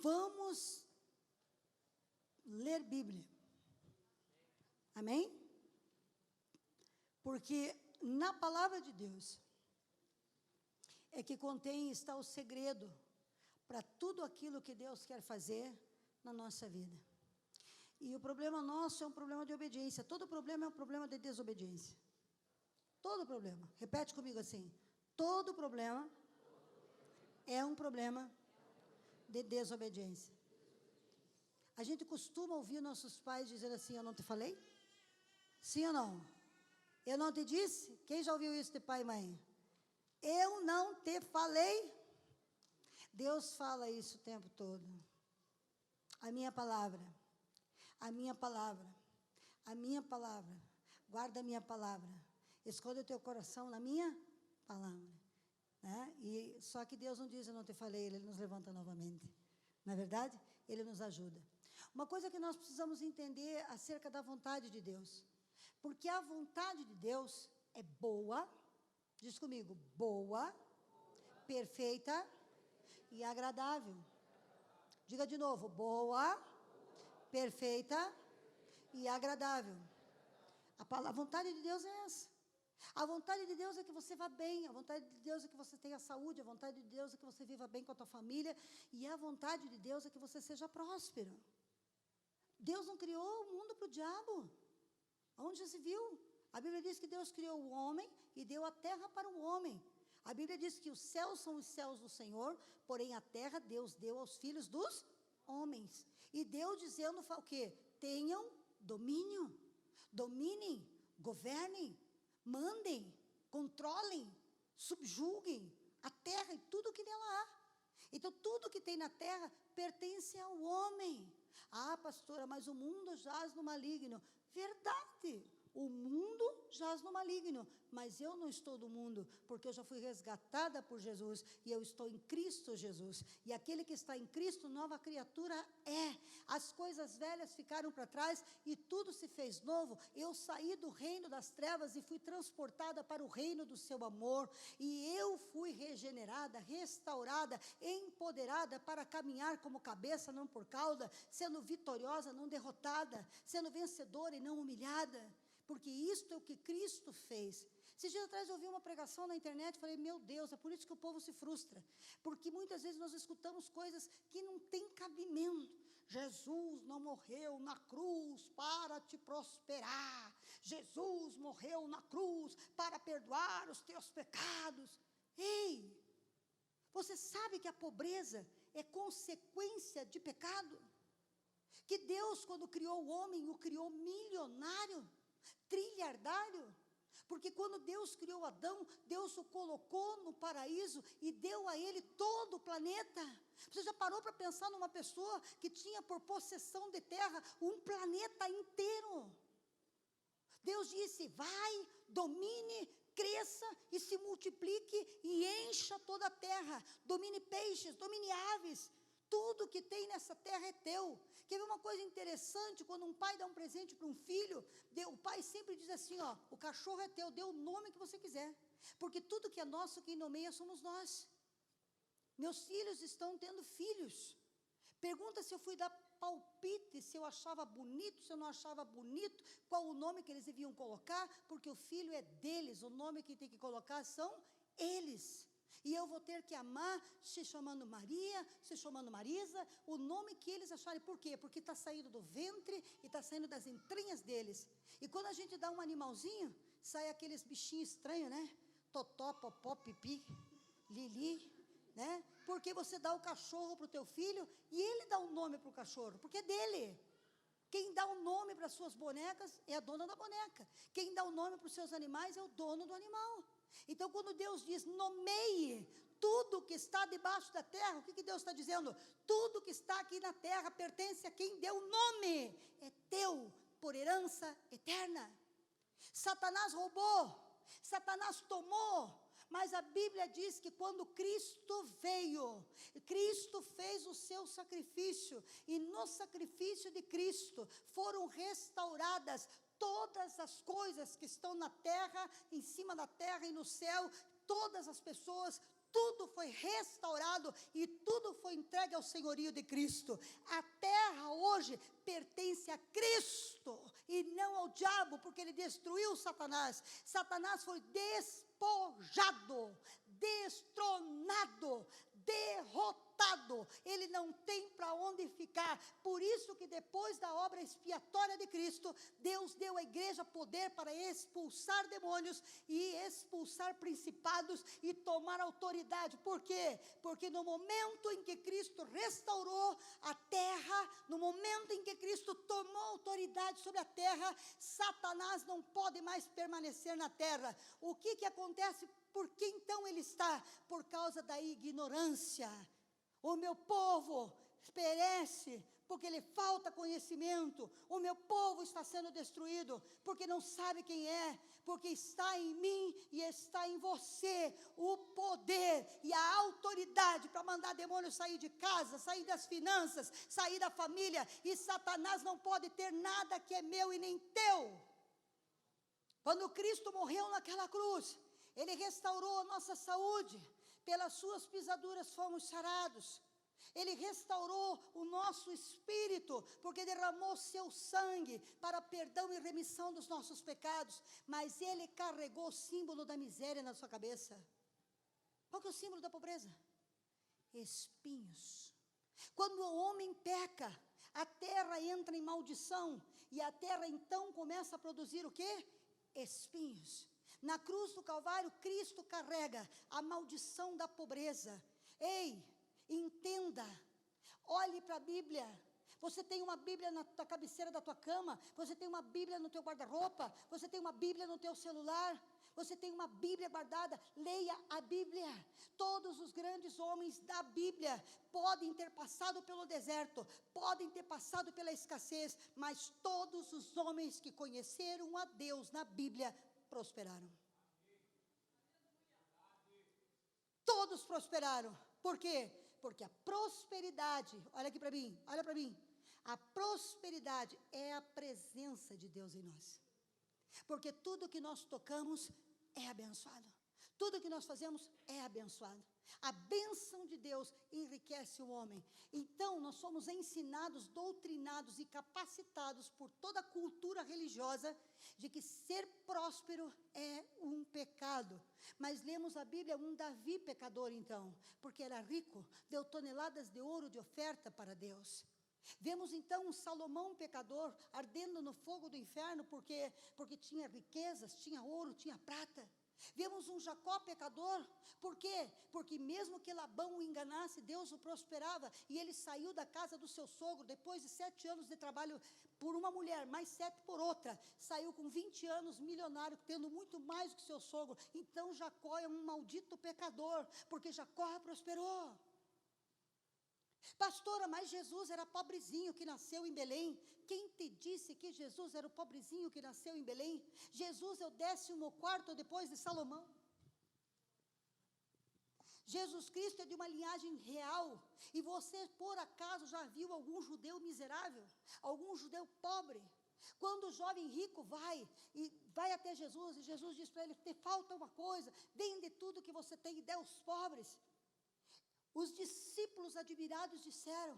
Vamos ler Bíblia. Amém? Porque na palavra de Deus é que está o segredo para tudo aquilo que Deus quer fazer na nossa vida. E o problema nosso é um problema de obediência. Todo problema é um problema de desobediência. Todo problema. Repete comigo assim. Todo problema é um problema de desobediência. A gente costuma ouvir nossos pais dizer assim: eu não te falei? Sim ou não? Eu não te disse? Quem já ouviu isso de pai e mãe? Eu não te falei? Deus fala isso o tempo todo. A minha palavra, a minha palavra, a minha palavra. Guarda a minha palavra. Esconde o teu coração na minha palavra. Né? E só que Deus não diz eu não te falei, Ele nos levanta novamente. Não é verdade? Ele nos ajuda. Uma coisa que nós precisamos entender acerca da vontade de Deus. Porque a vontade de Deus é boa, diz comigo, boa, perfeita e agradável. Diga de novo, boa, perfeita e agradável. A vontade de Deus é essa. A vontade de Deus é que você vá bem, a vontade de Deus é que você tenha saúde, a vontade de Deus é que você viva bem com a tua família, e a vontade de Deus é que você seja próspero. Deus não criou o mundo para o diabo. Onde já se viu? A Bíblia diz que Deus criou o homem e deu a terra para o homem. A Bíblia diz que os céus são os céus do Senhor, porém a terra Deus deu aos filhos dos homens. E Deus dizendo o quê? Tenham domínio, dominem, governem, mandem, controlem, subjuguem a terra e tudo que nela há. Então, tudo que tem na terra pertence ao homem. Ah, pastora, mas o mundo jaz no maligno. Verdade, o mundo jaz no maligno, mas eu não estou do mundo, porque eu já fui resgatada por Jesus, e eu estou em Cristo Jesus, e aquele que está em Cristo, nova criatura é. As coisas velhas ficaram para trás, e tudo se fez novo. Eu saí do reino das trevas, e fui transportada para o reino do seu amor, e eu fui regenerada, restaurada, empoderada, para caminhar como cabeça, não por cauda, sendo vitoriosa, não derrotada, sendo vencedora e não humilhada, porque isto é o que Cristo fez. Esses dias atrás eu ouvi uma pregação na internet e falei, meu Deus, é por isso que o povo se frustra, porque muitas vezes nós escutamos coisas que não têm cabimento. Jesus não morreu na cruz para te prosperar, Jesus morreu na cruz para perdoar os teus pecados. Ei, você sabe que a pobreza é consequência de pecado? Que Deus, quando criou o homem, o criou milionário, trilhardário, porque quando Deus criou Adão, Deus o colocou no paraíso e deu a ele todo o planeta. Você já parou para pensar numa pessoa que tinha por possessão de terra um planeta inteiro? Deus disse, vai, domine, cresça e se multiplique e encha toda a terra, domine peixes, domine aves. Tudo que tem nessa terra é teu. Quer ver uma coisa interessante? Quando um pai dá um presente para um filho, o pai sempre diz assim, ó, o cachorro é teu, dê o nome que você quiser. Porque tudo que é nosso, quem nomeia somos nós. Meus filhos estão tendo filhos. Pergunta se eu fui dar palpite, se eu achava bonito, se eu não achava bonito, qual o nome que eles deviam colocar, porque o filho é deles, o nome que tem que colocar são eles. E eu vou ter que amar, se chamando Maria, se chamando Marisa, o nome que eles acharem. Por quê? Porque está saindo do ventre e está saindo das entranhas deles. E quando a gente dá um animalzinho, sai aqueles bichinhos estranhos, né? Totó, popó, pipi, lili, né? Porque você dá o cachorro para o teu filho e ele dá um nome para o cachorro, porque é dele. Quem dá o nome para as suas bonecas é a dona da boneca. Quem dá o nome para os seus animais é o dono do animal. Então, quando Deus diz, nomeie tudo que está debaixo da terra, o que Deus está dizendo? Tudo que está aqui na terra pertence a quem deu o nome, é teu, por herança eterna. Satanás roubou, Satanás tomou, mas a Bíblia diz que quando Cristo veio, Cristo fez o seu sacrifício, e no sacrifício de Cristo foram restauradas todas as coisas que estão na terra, em cima da terra e no céu, todas as pessoas, tudo foi restaurado e tudo foi entregue ao senhorio de Cristo. A terra hoje pertence a Cristo e não ao diabo, porque ele destruiu Satanás. Satanás foi despojado, destronado, derrotado. Ele não tem para onde ficar. Por isso que depois da obra expiatória de Cristo, Deus deu à igreja poder para expulsar demônios e expulsar principados e tomar autoridade. Por quê? Porque no momento em que Cristo restaurou a terra, no momento em que Cristo tomou autoridade sobre a terra, Satanás não pode mais permanecer na terra. O que acontece? Por que então ele está? Por causa da ignorância. O meu povo perece porque lhe falta conhecimento. O meu povo está sendo destruído porque não sabe quem é, porque está em mim e está em você o poder e a autoridade para mandar demônios sair de casa, sair das finanças, sair da família. E Satanás não pode ter nada que é meu e nem teu. Quando Cristo morreu naquela cruz, ele restaurou a nossa saúde, pelas suas pisaduras fomos sarados. Ele restaurou o nosso espírito, porque derramou seu sangue para perdão e remissão dos nossos pecados. Mas ele carregou o símbolo da miséria na sua cabeça. Qual que é o símbolo da pobreza? Espinhos. Quando o homem peca, a terra entra em maldição, e a terra então começa a produzir o quê? Espinhos. Na cruz do Calvário, Cristo carrega a maldição da pobreza. Ei, entenda, olhe para a Bíblia. Você tem uma Bíblia na tua cabeceira da tua cama, você tem uma Bíblia no teu guarda-roupa, você tem uma Bíblia no teu celular, você tem uma Bíblia guardada. Leia a Bíblia. Todos os grandes homens da Bíblia podem ter passado pelo deserto, podem ter passado pela escassez, mas todos os homens que conheceram a Deus na Bíblia prosperaram. Todos prosperaram. Por quê? Porque a prosperidade, olha aqui para mim, olha para mim. A prosperidade é a presença de Deus em nós. Porque tudo que nós tocamos é abençoado. Tudo que nós fazemos é abençoado. A bênção de Deus enriquece o homem. Então, nós somos ensinados, doutrinados e capacitados por toda a cultura religiosa de que ser próspero é um pecado. Mas lemos a Bíblia, um Davi pecador então, porque era rico, deu toneladas de ouro de oferta para Deus. Vemos então um Salomão pecador, ardendo no fogo do inferno, porque tinha riquezas, tinha ouro, tinha prata. Vemos um Jacó pecador, por quê? Porque mesmo que Labão o enganasse, Deus o prosperava, e ele saiu da casa do seu sogro, depois de 7 anos de trabalho por uma mulher, mais 7 por outra, saiu com 20 anos milionário, tendo muito mais do que seu sogro. Então Jacó é um maldito pecador, porque Jacó prosperou. Pastora, mas Jesus era pobrezinho que nasceu em Belém. Quem te disse que Jesus era o pobrezinho que nasceu em Belém? Jesus é o 14º depois de Salomão. Jesus Cristo é de uma linhagem real. E você, por acaso, já viu algum judeu miserável? Algum judeu pobre? Quando o jovem rico vai até Jesus, e Jesus diz para ele: te falta uma coisa, vende tudo que você tem e dê aos pobres. Os discípulos admirados disseram,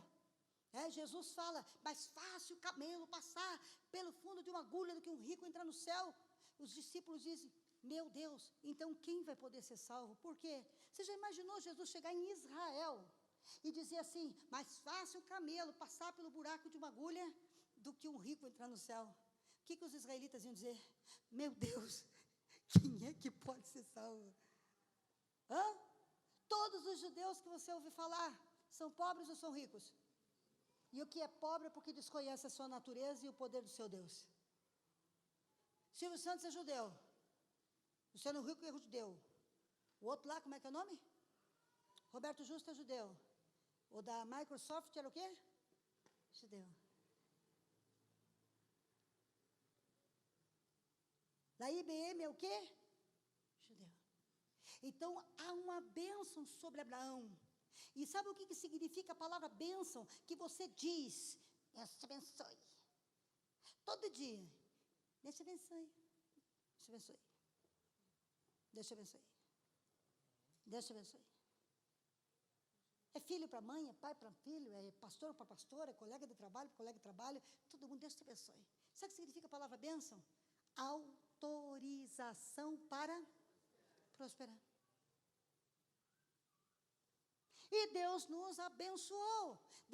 Jesus fala, mais fácil o camelo passar pelo fundo de uma agulha do que um rico entrar no céu. Os discípulos dizem, meu Deus, então quem vai poder ser salvo? Por quê? Você já imaginou Jesus chegar em Israel e dizer assim, mais fácil o camelo passar pelo buraco de uma agulha do que um rico entrar no céu? O que os israelitas iam dizer? Meu Deus, quem é que pode ser salvo? Todos os judeus que você ouve falar, são pobres ou são ricos? E o que é pobre é porque desconhece a sua natureza e o poder do seu Deus. Silvio Santos é judeu. Luciano Huck é judeu. O outro lá, como é que é o nome? Roberto Justo é judeu. O da Microsoft era o quê? Judeu. Da IBM é o quê? Judeu. Então, há uma bênção sobre Abraão. E sabe o que significa a palavra bênção? Que você diz, Deus te abençoe. Todo dia, Deus te abençoe. Deus te abençoe. Deus te abençoe. Deus te abençoe. filho para mãe, é pai para filho, é pastor para pastor, é colega de trabalho para colega de trabalho, todo mundo, Deus te abençoe. Sabe o que significa a palavra bênção? Autorização para prosperar. E Deus nos abençoou,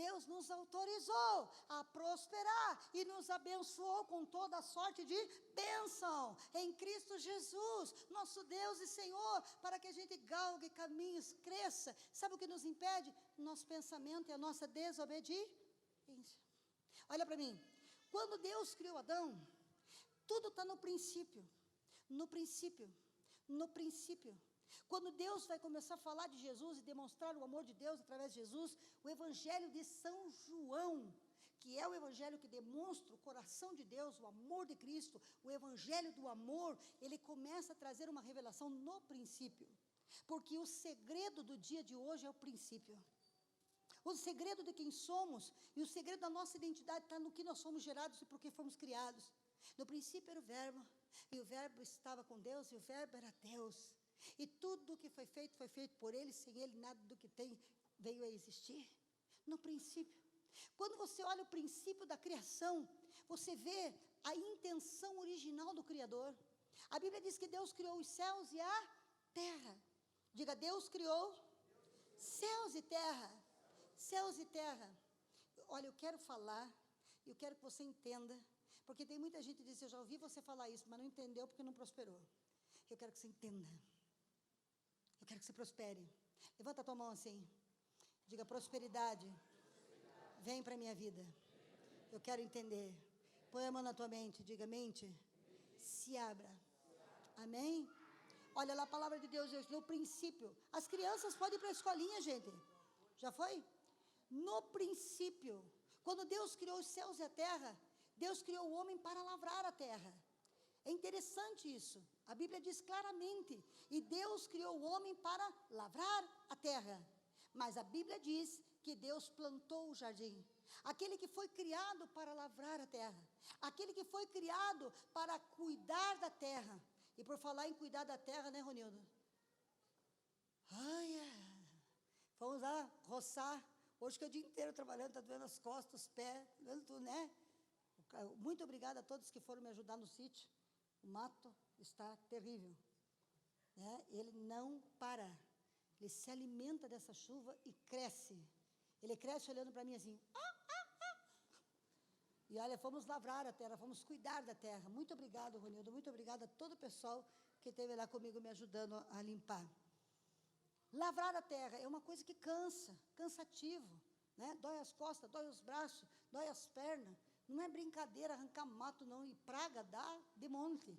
Deus nos autorizou a prosperar e nos abençoou com toda sorte de bênção em Cristo Jesus, nosso Deus e Senhor, para que a gente galgue caminhos, cresça. Sabe o que nos impede? Nosso pensamento e a nossa desobediência. Olha para mim, quando Deus criou Adão, tudo está no princípio, no princípio, no princípio. Quando Deus vai começar a falar de Jesus e demonstrar o amor de Deus através de Jesus, o Evangelho de São João, que é o Evangelho que demonstra o coração de Deus, o amor de Cristo, o Evangelho do amor, ele começa a trazer uma revelação no princípio, porque o segredo do dia de hoje é o princípio. O segredo de quem somos e o segredo da nossa identidade está no que nós somos gerados e por que fomos criados. No princípio era o Verbo, e o Verbo estava com Deus, e o Verbo era Deus. E tudo o que foi feito por Ele, sem Ele nada do que tem veio a existir. No princípio. Quando você olha o princípio da criação, você vê a intenção original do Criador. A Bíblia diz que Deus criou os céus e a terra. Diga, Deus criou céus e terra. Céus e terra. Olha, eu quero falar, eu quero que você entenda, porque tem muita gente que diz, eu já ouvi você falar isso, mas não entendeu porque não prosperou. Eu quero que você entenda. Eu quero que você prospere. Levanta a tua mão assim. Diga, prosperidade. Vem para a minha vida. Eu quero entender. Põe a mão na tua mente. Diga, mente. Se abra. Amém? Olha lá a palavra de Deus. No princípio. As crianças podem ir para a escolinha, gente. Já foi? No princípio. Quando Deus criou os céus e a terra, Deus criou o homem para lavrar a terra. É interessante isso. A Bíblia diz claramente, e Deus criou o homem para lavrar a terra. Mas a Bíblia diz que Deus plantou o jardim. Aquele que foi criado para lavrar a terra. Aquele que foi criado para cuidar da terra. E por falar em cuidar da terra, né, Ronildo? Vamos lá, roçar. Hoje que é o dia inteiro trabalhando, está doendo as costas, os pés, doendo tudo, né? Muito obrigada a todos que foram me ajudar no sítio. O mato está terrível, né? Ele não para, ele se alimenta dessa chuva e cresce. Ele cresce olhando para mim assim. E olha, fomos lavrar a terra, fomos cuidar da terra. Muito obrigado, Ronildo, muito obrigado a todo o pessoal que esteve lá comigo me ajudando a limpar. Lavrar a terra é uma coisa que cansa, cansativo, né? Dói as costas, dói os braços, dói as pernas. Não é brincadeira arrancar mato, não, e praga dá de monte.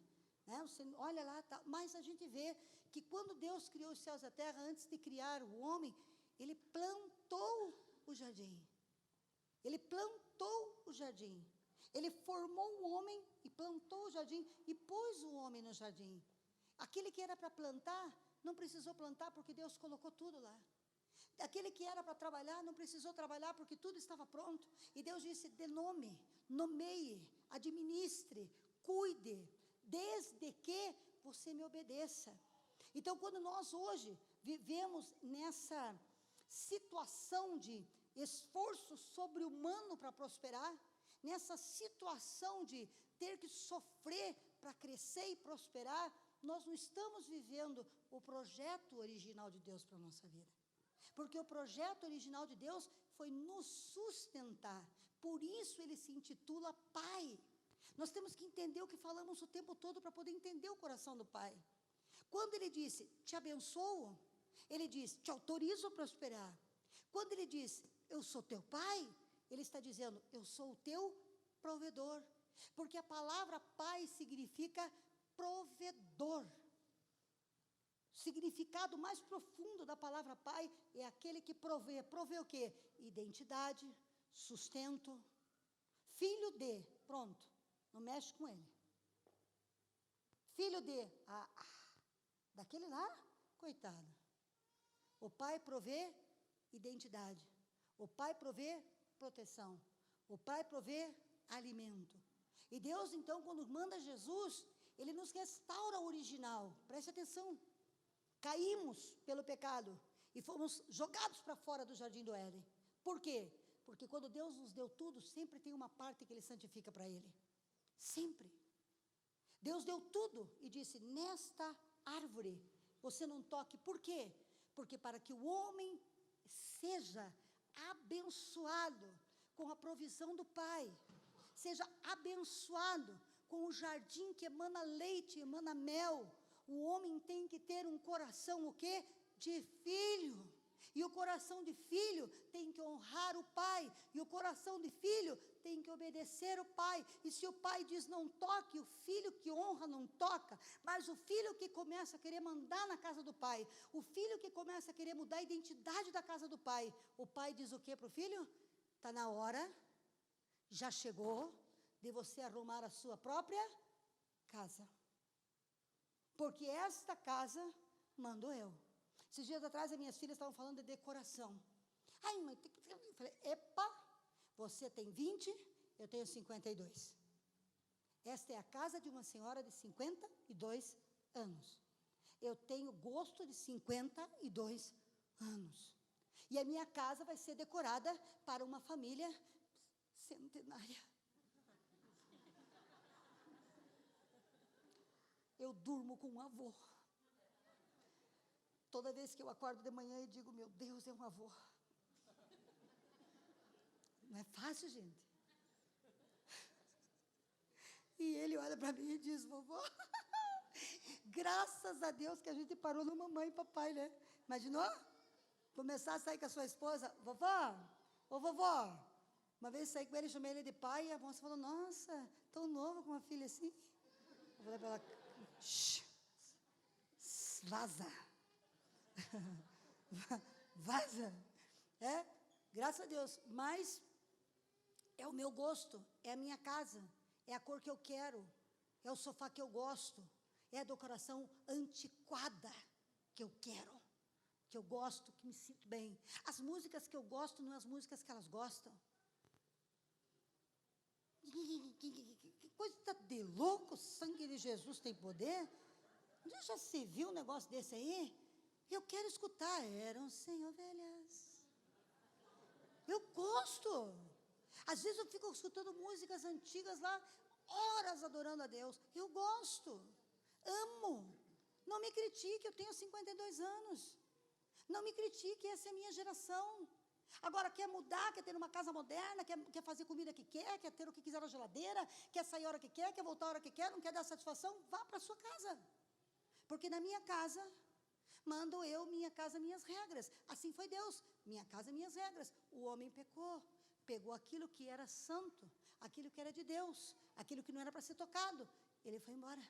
Né? Você olha lá, tá, mas a gente vê que quando Deus criou os céus e a terra, antes de criar o homem, Ele plantou o jardim. Ele plantou o jardim. Ele formou o homem e plantou o jardim e pôs o homem no jardim. Aquele que era para plantar, não precisou plantar porque Deus colocou tudo lá. Aquele que era para trabalhar, não precisou trabalhar porque tudo estava pronto. E Deus disse, dê nome, nomeie, administre, cuide, desde que você me obedeça. Então, quando nós hoje vivemos nessa situação de esforço sobre-humano para prosperar, nessa situação de ter que sofrer para crescer e prosperar, nós não estamos vivendo o projeto original de Deus para a nossa vida. Porque o projeto original de Deus foi nos sustentar. Por isso ele se intitula Pai. Nós temos que entender o que falamos o tempo todo para poder entender o coração do Pai. Quando ele disse, te abençoo, ele diz, te autorizo a prosperar. Quando ele diz, eu sou teu Pai, ele está dizendo, eu sou o teu provedor. Porque a palavra Pai significa provedor. O significado mais profundo da palavra Pai é aquele que provê. Provê o quê? Identidade, sustento, filho de, pronto, não mexe com ele. Filho de, daquele lá, coitado. O Pai provê identidade. O Pai provê proteção. O Pai provê alimento. E Deus, então, quando manda Jesus, Ele nos restaura o original. Preste atenção. Caímos pelo pecado. e fomos jogados para fora do jardim do Éden. Por quê? Porque quando Deus nos deu tudo, sempre tem uma parte que Ele santifica para Ele. Sempre. Deus deu tudo e disse, nesta árvore você não toque. Por quê? Porque para que o homem seja abençoado com a provisão do Pai, seja abençoado com o jardim que emana leite, emana mel, o homem tem que ter um coração, o quê? De filho. E o coração de filho tem que honrar o pai. E o coração de filho tem que obedecer o pai. E se o pai diz não toque, o filho que honra não toca. Mas o filho que começa a querer mandar na casa do pai, o filho que começa a querer mudar a identidade da casa do pai, o pai diz o quê para o filho? Está na hora, já chegou, de você arrumar a sua própria casa. Porque esta casa mando eu. Esses dias atrás, as minhas filhas estavam falando de decoração. Ai, mãe, eu falei, epa, você tem 20, eu tenho 52. Esta é a casa de uma senhora de 52 anos. Eu tenho gosto de 52 anos. E a minha casa vai ser decorada para uma família centenária. Eu durmo com um avô. Toda vez que eu acordo de manhã e digo, meu Deus, é um avô. Não é fácil, gente. E ele olha para mim e diz, vovó, graças a Deus que a gente parou no mamãe e papai, né? Imaginou? Começar a sair com a sua esposa, vovó, ô vovó. Uma vez saí com ele, chamei ele de pai, e a moça falou, nossa, tão novo com uma filha assim. Eu falei para ela, shh, vaza. Vaza. É, graças a Deus, mas é o meu gosto, é a minha casa, é a cor que eu quero, é o sofá que eu gosto, é a decoração antiquada que eu quero, que eu gosto, que me sinto bem. As músicas que eu gosto não são as músicas que elas gostam. Que coisa de louco, o sangue de Jesus tem poder. Já se viu um negócio desse aí? Eu quero escutar, eram sem ovelhas. Eu gosto. Às vezes eu fico escutando músicas antigas lá, horas adorando a Deus. Eu gosto, amo. Não me critique, eu tenho 52 anos. Não me critique, essa é a minha geração. Agora, quer mudar, quer ter uma casa moderna, quer fazer comida que quer ter o que quiser na geladeira, quer sair a hora que quer voltar a hora que quer, não quer dar satisfação, vá para a sua casa. Porque na minha casa, mando eu, minha casa, minhas regras. Assim foi Deus, minha casa, minhas regras. O homem pegou aquilo que era santo, aquilo que era de Deus, aquilo que não era para ser tocado. Ele foi embora.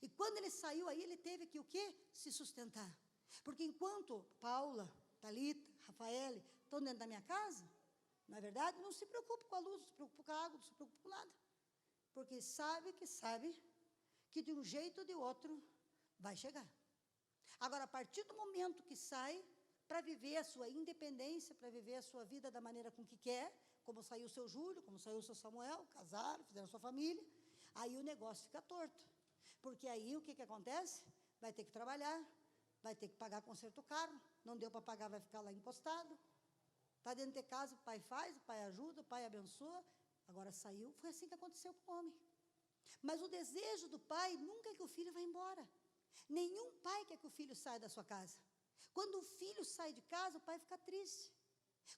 E quando ele saiu aí, ele teve que o quê? Se sustentar. Porque enquanto Paula, Thalita, Rafael estão dentro da minha casa, não é verdade? Não se preocupe com a luz, não se preocupe com a água, não se preocupe com nada. Porque sabe que de um jeito ou de outro vai chegar. Agora, a partir do momento que sai para viver a sua independência, para viver a sua vida da maneira com que quer, como saiu o seu Júlio, como saiu o seu Samuel, casaram, fizeram sua família, aí o negócio fica torto. Porque aí o que acontece? Vai ter que trabalhar, vai ter que pagar conserto caro, não deu para pagar, vai ficar lá encostado. Está dentro de casa, o pai faz, o pai ajuda, o pai abençoa. Agora saiu, foi assim que aconteceu com o homem. Mas o desejo do pai nunca é que o filho vá embora. Nenhum pai quer que o filho saia da sua casa. Quando o filho sai de casa, o pai fica triste.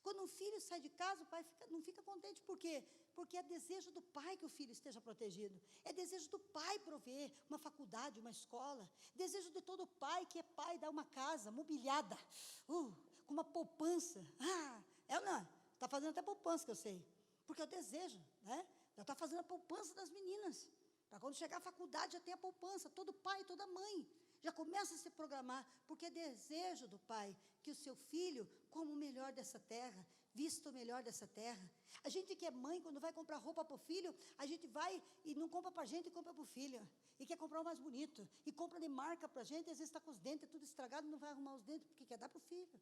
Quando um filho sai de casa, o pai não fica contente. Por quê? Porque é desejo do pai que o filho esteja protegido. É desejo do pai prover uma faculdade, uma escola. Desejo de todo pai que é pai dar uma casa mobiliada, com uma poupança. É ou não? Está fazendo até poupança, que eu sei. Porque é o desejo, né? Já está fazendo a poupança das meninas. Para quando chegar à faculdade já tem a poupança. Todo pai, toda mãe já começa a se programar, porque é desejo do pai que o seu filho coma o melhor dessa terra, vista o melhor dessa terra. A gente que é mãe, quando vai comprar roupa para o filho, a gente vai e não compra para a gente, compra para o filho. E quer comprar o mais bonito, e compra de marca para a gente, às vezes está com os dentes tudo estragado, não vai arrumar os dentes, porque quer dar para o filho.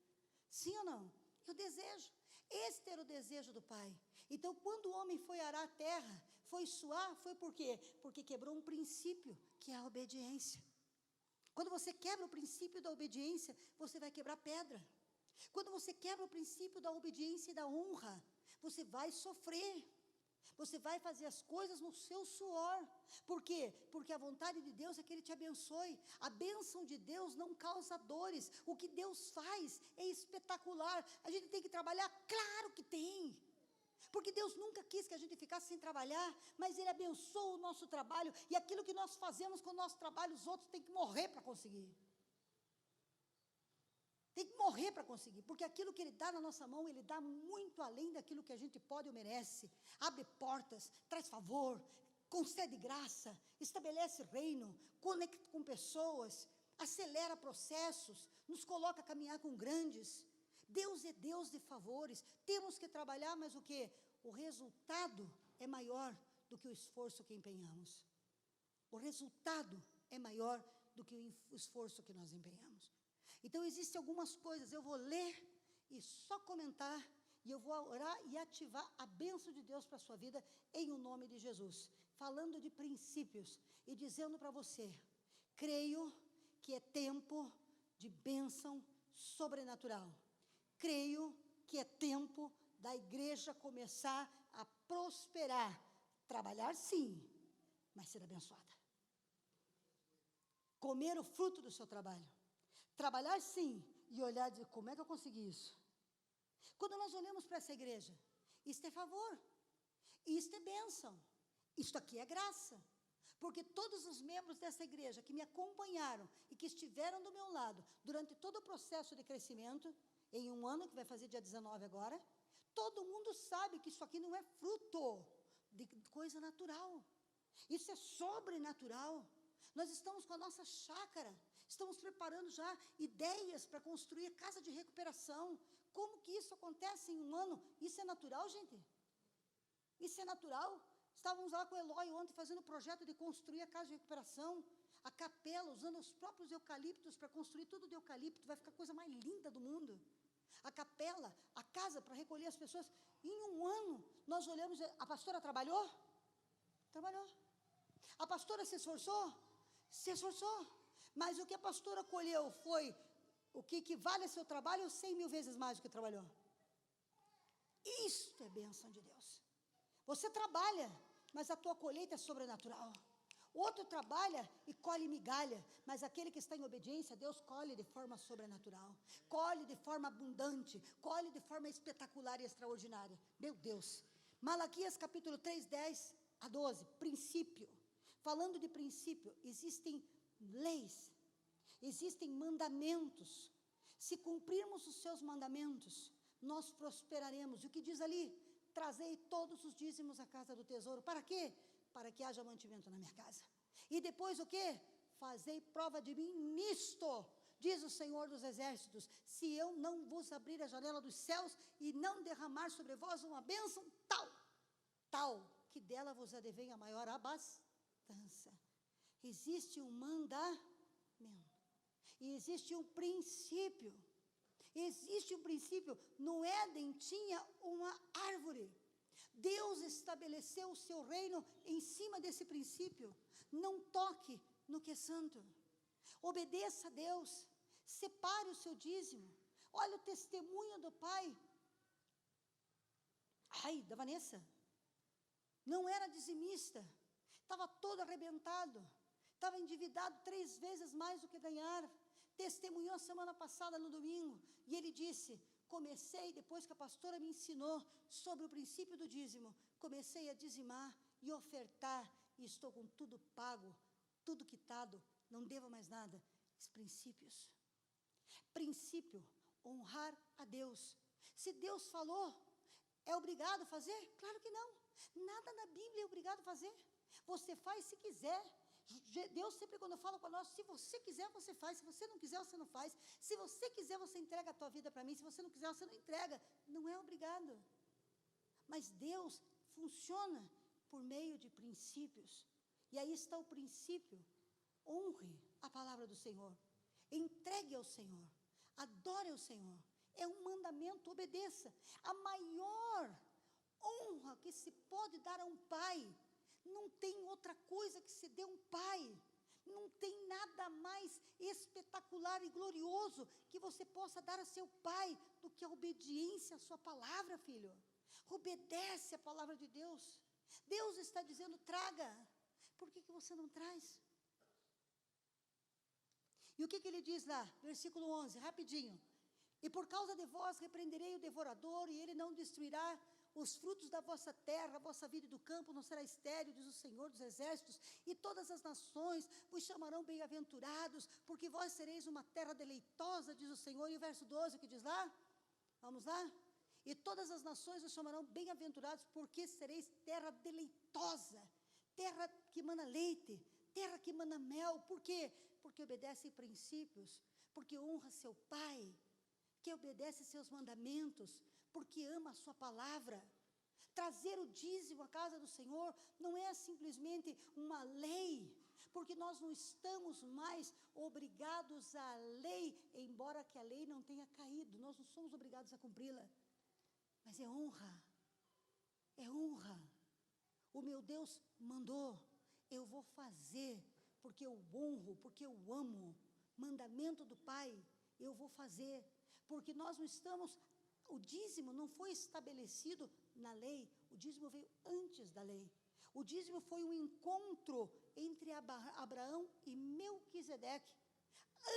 Sim ou não? É o desejo. Este era o desejo do pai. Então, quando o homem foi arar a terra, foi suar, foi por quê? Porque quebrou um princípio, que é a obediência. Quando você quebra o princípio da obediência, você vai quebrar pedra. Quando você quebra o princípio da obediência e da honra, você vai sofrer. Você vai fazer as coisas no seu suor. Por quê? Porque a vontade de Deus é que Ele te abençoe. A bênção de Deus não causa dores. O que Deus faz é espetacular. A gente tem que trabalhar? Claro que tem. Porque Deus nunca quis que a gente ficasse sem trabalhar, mas Ele abençoa o nosso trabalho. E aquilo que nós fazemos com o nosso trabalho, os outros têm que morrer para conseguir. Tem que morrer para conseguir, porque aquilo que Ele dá na nossa mão, Ele dá muito além daquilo que a gente pode ou merece. Abre portas, traz favor, concede graça, estabelece reino, conecta com pessoas, acelera processos, nos coloca a caminhar com grandes. Deus é Deus de favores. Temos que trabalhar, mas o quê? O resultado é maior do que o esforço que empenhamos. O resultado é maior do que o esforço que nós empenhamos. Então, existem algumas coisas, eu vou ler e só comentar, e eu vou orar e ativar a bênção de Deus para a sua vida, em o nome de Jesus. Falando de princípios e dizendo para você, creio que é tempo de bênção sobrenatural. Creio que é tempo da igreja começar a prosperar. Trabalhar sim, mas ser abençoada. Comer o fruto do seu trabalho. Trabalhar sim, e olhar e dizer, como é que eu consegui isso? Quando nós olhamos para essa igreja, isto é favor, isto é bênção, isto aqui é graça. Porque todos os membros dessa igreja que me acompanharam e que estiveram do meu lado durante todo o processo de crescimento, em um ano, que vai fazer dia 19 agora, todo mundo sabe que isso aqui não é fruto de coisa natural. Isso é sobrenatural. Nós estamos com a nossa chácara, estamos preparando já ideias para construir casa de recuperação. Como que isso acontece em um ano? Isso é natural, gente? Isso é natural? Estávamos lá com o Eloy ontem fazendo o projeto de construir a casa de recuperação, a capela, usando os próprios eucaliptos para construir tudo de eucalipto, vai ficar a coisa mais linda do mundo. A capela, a casa para recolher as pessoas. Em um ano, nós olhamos, a pastora trabalhou? Trabalhou. A pastora se esforçou? Se esforçou. Mas o que a pastora colheu foi o que equivale a seu trabalho 100 mil vezes mais do que trabalhou. Isto é bênção de Deus. Você trabalha, mas a tua colheita é sobrenatural. O outro trabalha e colhe migalha, mas aquele que está em obediência, Deus colhe de forma sobrenatural, colhe de forma abundante, colhe de forma espetacular e extraordinária. Meu Deus. Malaquias capítulo 3, 10 a 12, princípio. Falando de princípio, existem leis, existem mandamentos. Se cumprirmos os seus mandamentos, nós prosperaremos. E o que diz ali? Trazei todos os dízimos à casa do tesouro. Para quê? Para que haja mantimento na minha casa. E depois o quê? Fazei prova de mim nisto, diz o Senhor dos Exércitos, se eu não vos abrir a janela dos céus e não derramar sobre vós uma bênção tal, que dela vos advém a maior abastança. Existe um mandamento. E existe um princípio. Existe um princípio. No Éden tinha uma árvore. Deus estabeleceu o seu reino em cima desse princípio. Não toque no que é santo. Obedeça a Deus. Separe o seu dízimo. Olha o testemunho do pai. Da Vanessa. Não era dizimista. Estava todo arrebentado. Estava endividado 3 vezes mais do que ganhar. Testemunhou a semana passada no domingo. E ele disse, comecei, depois que a pastora me ensinou sobre o princípio do dízimo, comecei a dizimar e ofertar. E estou com tudo pago, tudo quitado. Não devo mais nada. Os princípios. Princípio, honrar a Deus. Se Deus falou, é obrigado a fazer? Claro que não. Nada na Bíblia é obrigado a fazer. Você faz se quiser. Deus sempre quando fala para nós, se você quiser você faz, se você não quiser você não faz, se você quiser você entrega a tua vida para mim, se você não quiser você não entrega, não é obrigado. Mas Deus funciona por meio de princípios, e aí está o princípio, honre a palavra do Senhor, entregue ao Senhor, adore ao Senhor, é um mandamento, obedeça. A maior honra que se pode dar a um pai, não tem outra coisa que se dê um pai. Não tem nada mais espetacular e glorioso que você possa dar a seu pai do que a obediência à sua palavra, filho. Obedece a palavra de Deus. Deus está dizendo, traga. Por que você não traz? E o que ele diz lá? Versículo 11, rapidinho. E por causa de vós repreenderei o devorador, e ele não destruirá os frutos da vossa terra, a vossa vida do campo não será estéril, diz o Senhor dos Exércitos, e todas as nações vos chamarão bem-aventurados, porque vós sereis uma terra deleitosa, diz o Senhor. E o verso 12, o que diz lá? Vamos lá? E todas as nações vos chamarão bem-aventurados, porque sereis terra deleitosa, terra que mana leite, terra que mana mel. Por quê? Porque obedece princípios, porque honra seu pai, que obedece seus mandamentos, porque ama a sua palavra. Trazer o dízimo à casa do Senhor não é simplesmente uma lei, porque nós não estamos mais obrigados à lei, embora que a lei não tenha caído, nós não somos obrigados a cumpri-la, mas é honra, é honra. O meu Deus mandou, eu vou fazer, porque eu honro, porque eu amo, mandamento do Pai, eu vou fazer, porque nós não estamos, o dízimo não foi estabelecido na lei, o dízimo veio antes da lei. O dízimo foi um encontro entre Abraão e Melquisedeque,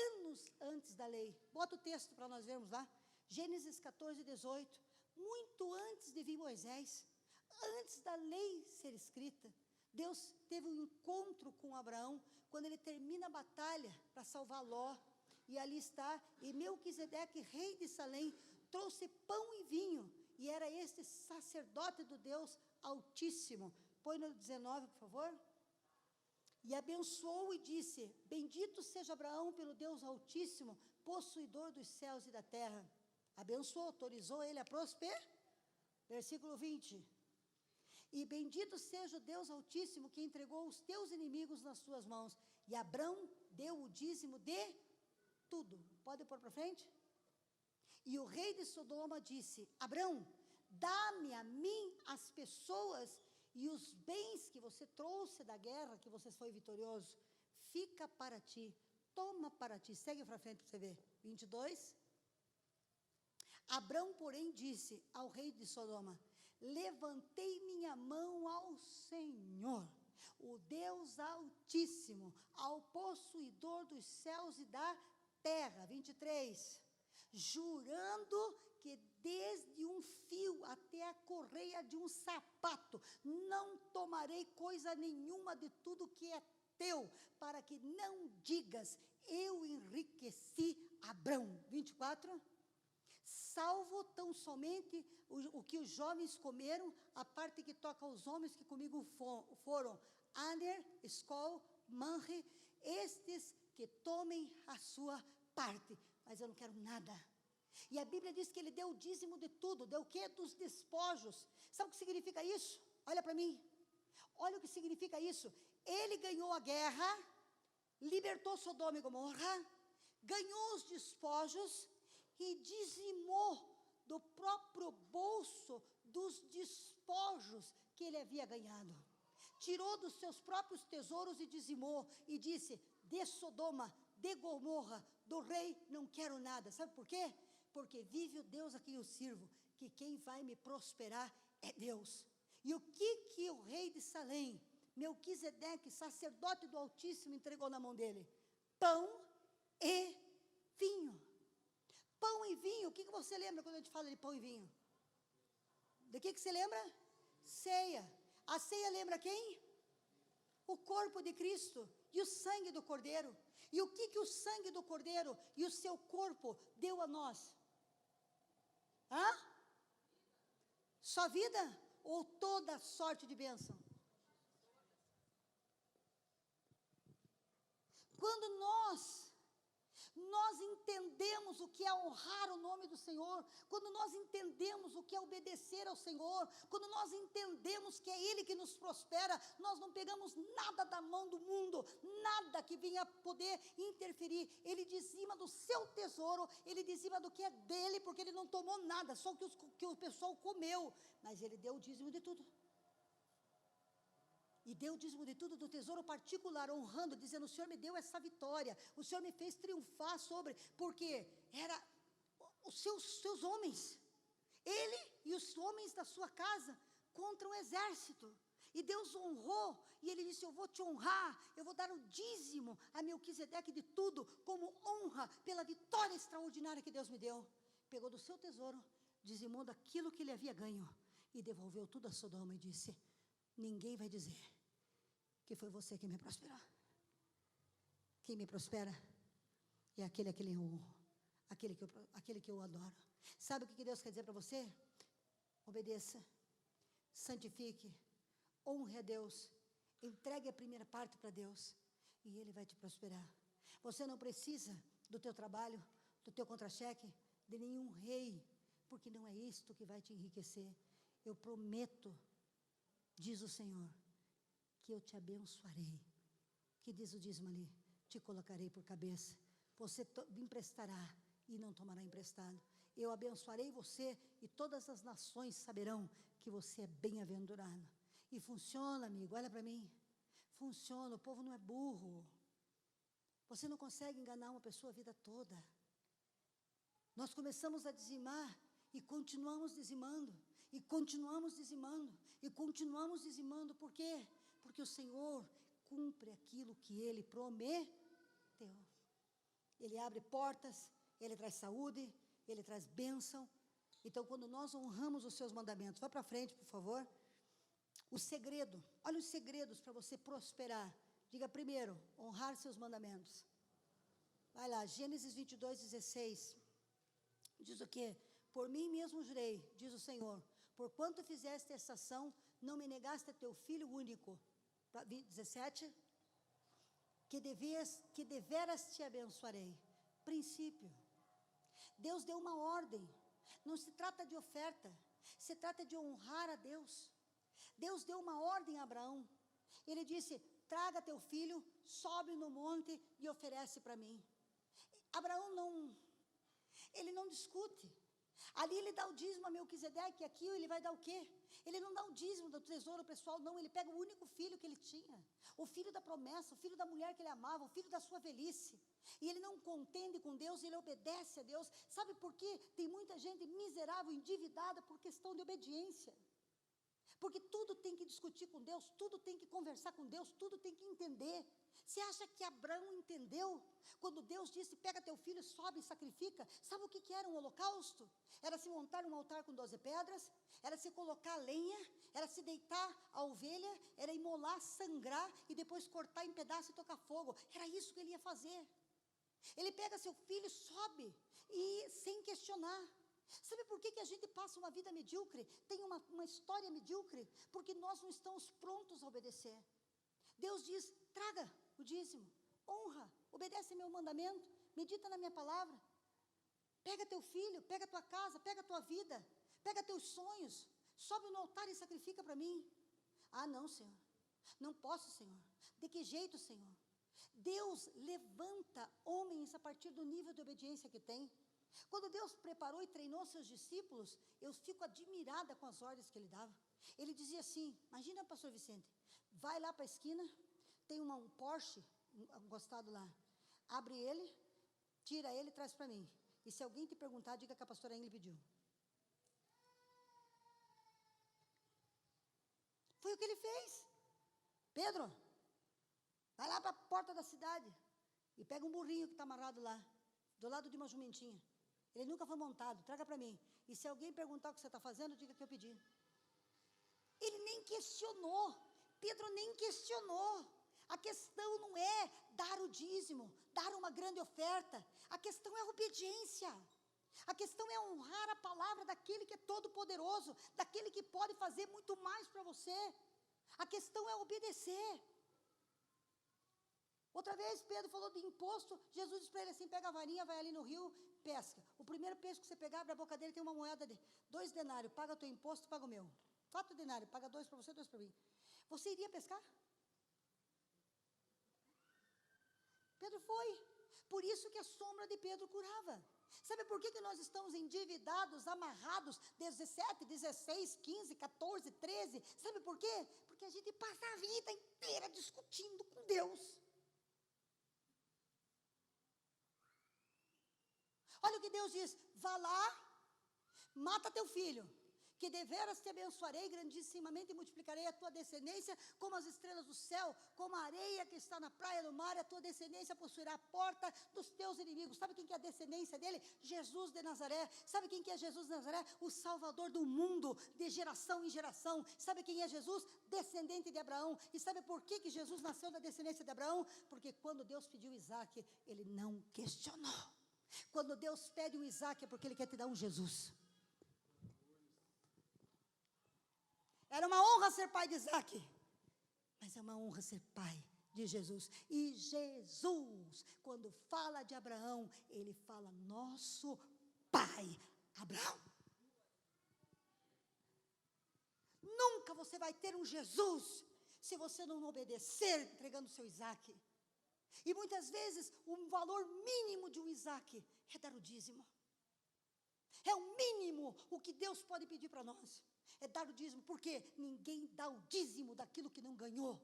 anos antes da lei. Bota o texto para nós vermos lá, Gênesis 14, 18, muito antes de vir Moisés, antes da lei ser escrita, Deus teve um encontro com Abraão, quando ele termina a batalha para salvar Ló, e ali está, e Melquisedeque, rei de Salém, trouxe pão e vinho, e era este sacerdote do Deus Altíssimo. Põe no 19, por favor. E abençoou e disse, bendito seja Abraão pelo Deus Altíssimo, possuidor dos céus e da terra. Abençoou, autorizou ele a prosperar. Versículo 20. E bendito seja o Deus Altíssimo, que entregou os teus inimigos nas tuas mãos. E Abraão deu o dízimo de tudo. Pode pôr para frente? E o rei de Sodoma disse, Abraão, dá-me a mim as pessoas e os bens que você trouxe da guerra, que você foi vitorioso, fica para ti, toma para ti. Segue para frente para você ver. 22. Abraão, porém, disse ao rei de Sodoma, levantei minha mão ao Senhor, o Deus Altíssimo, ao possuidor dos céus e da terra. 23. Jurando que desde um fio até a correia de um sapato, não tomarei coisa nenhuma de tudo que é teu, para que não digas, eu enriqueci Abrão. 24. Salvo tão somente o que os jovens comeram, a parte que toca aos homens que comigo foram, Aner, Escol, Manre, estes que tomem a sua parte, mas eu não quero nada. E a Bíblia diz que ele deu o dízimo de tudo, deu o quê? Dos despojos. Sabe o que significa isso? Olha para mim, olha o que significa isso. Ele ganhou a guerra, libertou Sodoma e Gomorra, ganhou os despojos e dizimou do próprio bolso dos despojos que ele havia ganhado. Tirou dos seus próprios tesouros e dizimou, e disse, de Sodoma, de Gomorra, do rei, não quero nada. Sabe por quê? Porque vive o Deus a quem eu sirvo, que quem vai me prosperar é Deus. E o que o rei de Salém, Melquisedeque, sacerdote do Altíssimo, entregou na mão dele? Pão e vinho. Pão e vinho, o que você lembra quando a gente fala de pão e vinho? De que você lembra? Ceia. A ceia lembra quem? O corpo de Cristo e o sangue do Cordeiro. E o que o sangue do Cordeiro e o seu corpo deu a nós? Hã? Só vida? Ou toda sorte de bênção? Quando nós entendemos o que é honrar o nome do Senhor, quando nós entendemos o que é obedecer ao Senhor, quando nós entendemos que é Ele que nos prospera, nós não pegamos nada da mão do mundo, nada que venha poder interferir. Ele dizima do seu tesouro, Ele dizima do que é dele, porque Ele não tomou nada, só que o pessoal comeu, mas Ele deu o dízimo de tudo. E deu o dízimo de tudo do tesouro particular, honrando, dizendo, o Senhor me deu essa vitória, o Senhor me fez triunfar sobre, porque era os seus homens, ele e os homens da sua casa, contra um exército. E Deus honrou, e ele disse, eu vou te honrar, eu vou dar o dízimo a Melquisedeque de tudo, como honra pela vitória extraordinária que Deus me deu. Pegou do seu tesouro, dizimou daquilo que ele havia ganho, e devolveu tudo a Sodoma e disse, ninguém vai dizer que foi você que me prosperou. Quem me prospera é aquele a quem eu honro, aquele que eu adoro. Sabe o que Deus quer dizer para você? Obedeça, santifique, honre a Deus, entregue a primeira parte para Deus, e Ele vai te prosperar. Você não precisa do teu trabalho, do teu contra-cheque, de nenhum rei, porque não é isto que vai te enriquecer. Eu prometo, diz o Senhor, que eu te abençoarei. Que diz o dízimo ali? Te colocarei por cabeça. Você me emprestará e não tomará emprestado. Eu abençoarei você e todas as nações saberão que você é bem-aventurado. E funciona, amigo, olha para mim. Funciona, o povo não é burro. Você não consegue enganar uma pessoa a vida toda. Nós começamos a dizimar e continuamos dizimando. E continuamos dizimando. E continuamos dizimando. Por quê? Porque o Senhor cumpre aquilo que Ele prometeu. Ele abre portas, Ele traz saúde, Ele traz bênção. Então, quando nós honramos os seus mandamentos, vá para frente, por favor. O segredo, olha os segredos para você prosperar. Diga primeiro, honrar seus mandamentos. Vai lá, Gênesis 22:16. Diz o quê? Por mim mesmo jurei, diz o Senhor, porquanto fizeste essa ação, não me negaste a teu filho único. 17. Que deveras te abençoarei. Princípio. Deus deu uma ordem. Não se trata de oferta, se trata de honrar a Deus. Deus deu uma ordem a Abraão. Ele disse, traga teu filho, sobe no monte e oferece para mim. Abraão ele não discute. Ali ele dá o dízimo a Melquisedeque, aqui ele vai dar o quê? Ele não dá o dízimo do tesouro pessoal, não. Ele pega o único filho que ele tinha, o filho da promessa, o filho da mulher que ele amava, o filho da sua velhice. E ele não contende com Deus, ele obedece a Deus. Sabe por quê? Tem muita gente miserável, endividada por questão de obediência. Porque tudo tem que discutir com Deus, tudo tem que conversar com Deus, tudo tem que entender. Você acha que Abraão entendeu? Quando Deus disse, pega teu filho, sobe e sacrifica. Sabe o que era um holocausto? Era se montar um altar com 12 pedras, era se colocar lenha, era se deitar a ovelha, era imolar, sangrar e depois cortar em pedaços e tocar fogo. Era isso que ele ia fazer. Ele pega seu filho, sobe e sem questionar. Sabe por que a gente passa uma vida medíocre? Tem uma história medíocre? Porque nós não estamos prontos a obedecer. Deus diz, traga o dízimo, honra, obedece meu mandamento, medita na minha palavra. Pega teu filho, pega tua casa, pega tua vida, pega teus sonhos, sobe no altar e sacrifica para mim. Ah, não, Senhor, não posso, Senhor. De que jeito, Senhor? Deus levanta homens a partir do nível de obediência que tem. Quando Deus preparou e treinou seus discípulos, eu fico admirada com as ordens que ele dava. Ele dizia assim, imagina, pastor Vicente, vai lá para a esquina, tem um Porsche encostado lá, abre ele, tira ele e traz para mim. E se alguém te perguntar, diga que a pastora Ingrid pediu. Foi o que ele fez. Pedro, vai lá para a porta da cidade e pega um burrinho que está amarrado lá, do lado de uma jumentinha. Ele nunca foi montado, traga para mim. E se alguém perguntar o que você está fazendo, diga que eu pedi. Ele nem questionou. Pedro nem questionou. A questão não é dar o dízimo, dar uma grande oferta. A questão é a obediência. A questão é honrar a palavra daquele que é todo poderoso, daquele que pode fazer muito mais para você. A questão é obedecer. Outra vez Pedro falou de imposto, Jesus disse para ele assim, pega a varinha, vai ali no rio, pesca. O primeiro peixe que você pegar, abre a boca dele, tem uma moeda de 2 denários, paga o teu imposto, paga o meu. 4 denários, paga 2 para você, 2 para mim. Você iria pescar? Pedro foi. Por isso que a sombra de Pedro curava. Sabe por que nós estamos endividados, amarrados, 17, 16, 15, 14, 13? Sabe por quê? Porque a gente passa a vida inteira discutindo com Deus. Olha o que Deus diz: vá lá, mata teu filho, que deveras te abençoarei grandissimamente e multiplicarei a tua descendência como as estrelas do céu, como a areia que está na praia do mar, e a tua descendência possuirá a porta dos teus inimigos. Sabe quem que é a descendência dele? Jesus de Nazaré. Sabe quem que é Jesus de Nazaré? O Salvador do mundo, de geração em geração. Sabe quem é Jesus? Descendente de Abraão. E sabe por que Jesus nasceu da descendência de Abraão? Porque quando Deus pediu Isaac, ele não questionou. Quando Deus pede um Isaac, é porque ele quer te dar um Jesus. Era uma honra ser pai de Isaac, mas é uma honra ser pai de Jesus. E Jesus, quando fala de Abraão, ele fala nosso pai, Abraão. Nunca você vai ter um Jesus se você não obedecer entregando seu Isaac. E muitas vezes o valor mínimo de um Isaac é dar o dízimo. É o mínimo o que Deus pode pedir para nós. É dar o dízimo, porque ninguém dá o dízimo daquilo que não ganhou.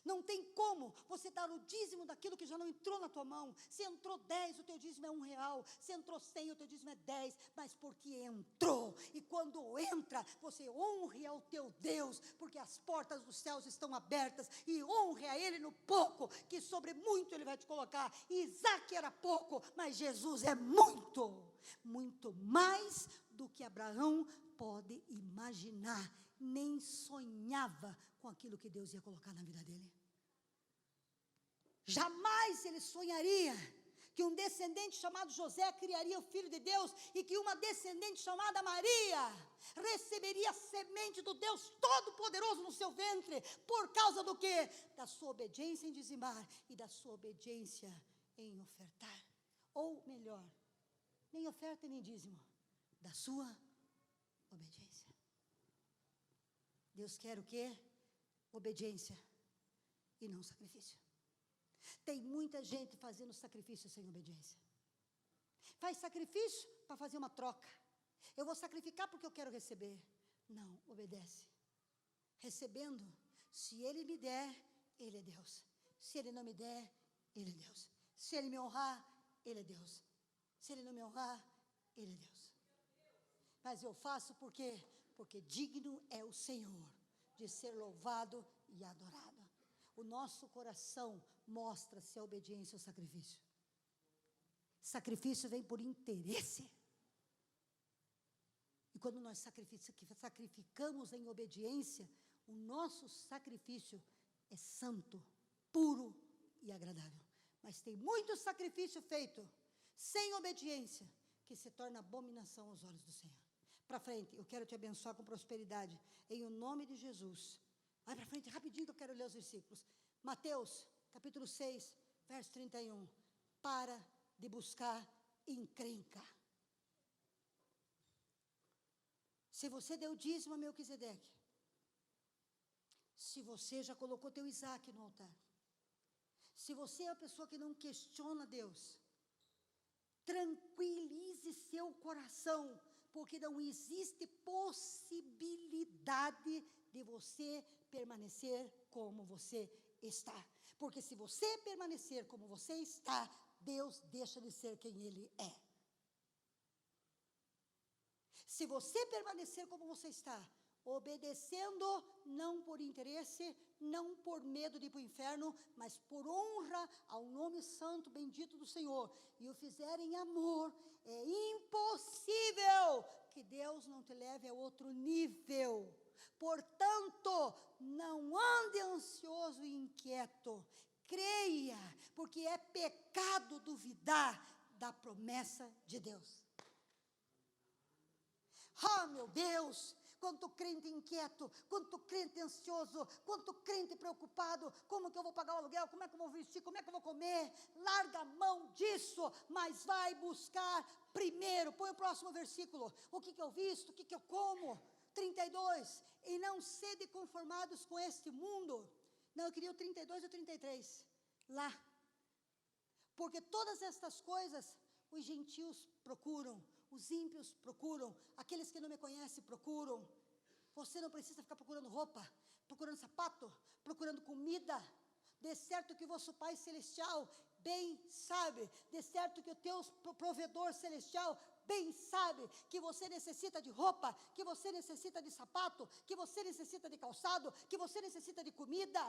Não tem como você dar o dízimo daquilo que já não entrou na tua mão. Se entrou 10, o teu dízimo é R$1. Se entrou 100, o teu dízimo é 10. Mas porque entrou. E quando entra, você honre ao teu Deus, porque as portas dos céus estão abertas. E honre a Ele no pouco, que sobre muito Ele vai te colocar. Isaac era pouco, mas Jesus é muito. Muito mais do que Abraão pode imaginar. Nem sonhava com aquilo que Deus ia colocar na vida dele. Jamais ele sonharia que um descendente chamado José criaria o Filho de Deus e que uma descendente chamada Maria receberia a semente do Deus Todo-Poderoso no seu ventre. Por causa do quê? Da sua obediência em dizimar e da sua obediência em ofertar. Ou melhor, nem oferta nem dízimo, da sua obediência. Deus quer o quê? Obediência e não sacrifício. Tem muita gente fazendo sacrifício sem obediência. Faz sacrifício para fazer uma troca. Eu vou sacrificar porque eu quero receber. Não, obedece. Recebendo, se Ele me der, Ele é Deus. Se Ele não me der, Ele é Deus. Se Ele me honrar, Ele é Deus. Se Ele não me honrar, Ele é Deus. Mas eu faço por quê? Porque digno é o Senhor de ser louvado e adorado. O nosso coração mostra se é obediência ou sacrifício. Sacrifício vem por interesse. E quando nós sacrificamos em obediência, o nosso sacrifício é santo, puro e agradável. Mas tem muito sacrifício feito sem obediência que se torna abominação aos olhos do Senhor. Para frente, eu quero te abençoar com prosperidade, em o nome de Jesus. Vai para frente, rapidinho, que eu quero ler os versículos. Mateus, capítulo 6, verso 31. Para de buscar encrenca. Se você deu dízimo a Melquisedeque, se você já colocou teu Isaac no altar, se você é a pessoa que não questiona Deus, tranquilize seu coração, porque não existe possibilidade de você permanecer como você está. Porque se você permanecer como você está, Deus deixa de ser quem Ele é. Se você permanecer como você está, obedecendo não por interesse, não por medo de ir para o inferno, mas por honra ao nome santo bendito do Senhor, e o fizer em amor, é impossível que Deus não te leve a outro nível. Portanto, não ande ansioso e inquieto, creia, porque é pecado duvidar da promessa de Deus. Ah, meu Deus, quanto crente inquieto, quanto crente ansioso, quanto crente preocupado, como que eu vou pagar o aluguel, como é que eu vou vestir, como é que eu vou comer? Larga a mão disso, mas vai buscar primeiro. Põe o próximo versículo. O que eu visto, o que eu como? 32. E não sede conformados com este mundo. Não, eu queria o 32 e o 33. Lá. Porque todas estas coisas os gentios procuram, os ímpios procuram, aqueles que não me conhecem procuram. Você não precisa ficar procurando roupa, procurando sapato, procurando comida. De certo que o vosso Pai Celestial bem sabe, de certo que o teu provedor celestial bem sabe que você necessita de roupa, que você necessita de sapato, que você necessita de calçado, que você necessita de comida.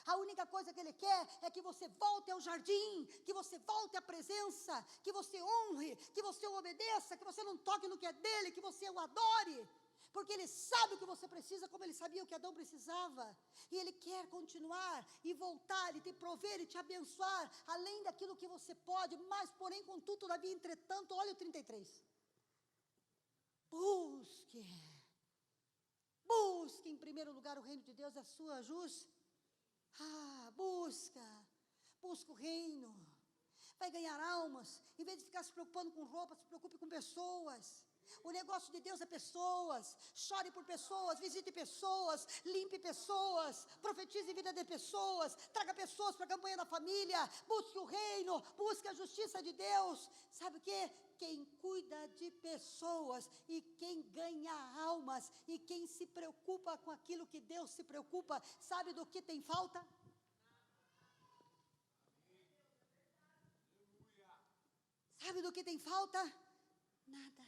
A única coisa que Ele quer é que você volte ao jardim, que você volte à presença, que você honre, que você o obedeça, que você não toque no que é dele, que você o adore. Porque Ele sabe o que você precisa, como Ele sabia o que Adão precisava. E Ele quer continuar e voltar e te prover e te abençoar, além daquilo que você pode, mas porém, contudo, todavia, entretanto, olha o 33. Busque em primeiro lugar o reino de Deus e a sua justiça. Busca o reino. Vai ganhar almas. Em vez de ficar se preocupando com roupa, se preocupe com pessoas. O negócio de Deus é pessoas. Chore por pessoas, visite pessoas, limpe pessoas, profetize vida de pessoas, traga pessoas para a campanha da família, busque o reino, busque a justiça de Deus. Sabe o que? Quem cuida de pessoas e quem ganha almas e quem se preocupa com aquilo que Deus se preocupa, sabe do que tem falta? Sabe do que tem falta? Nada.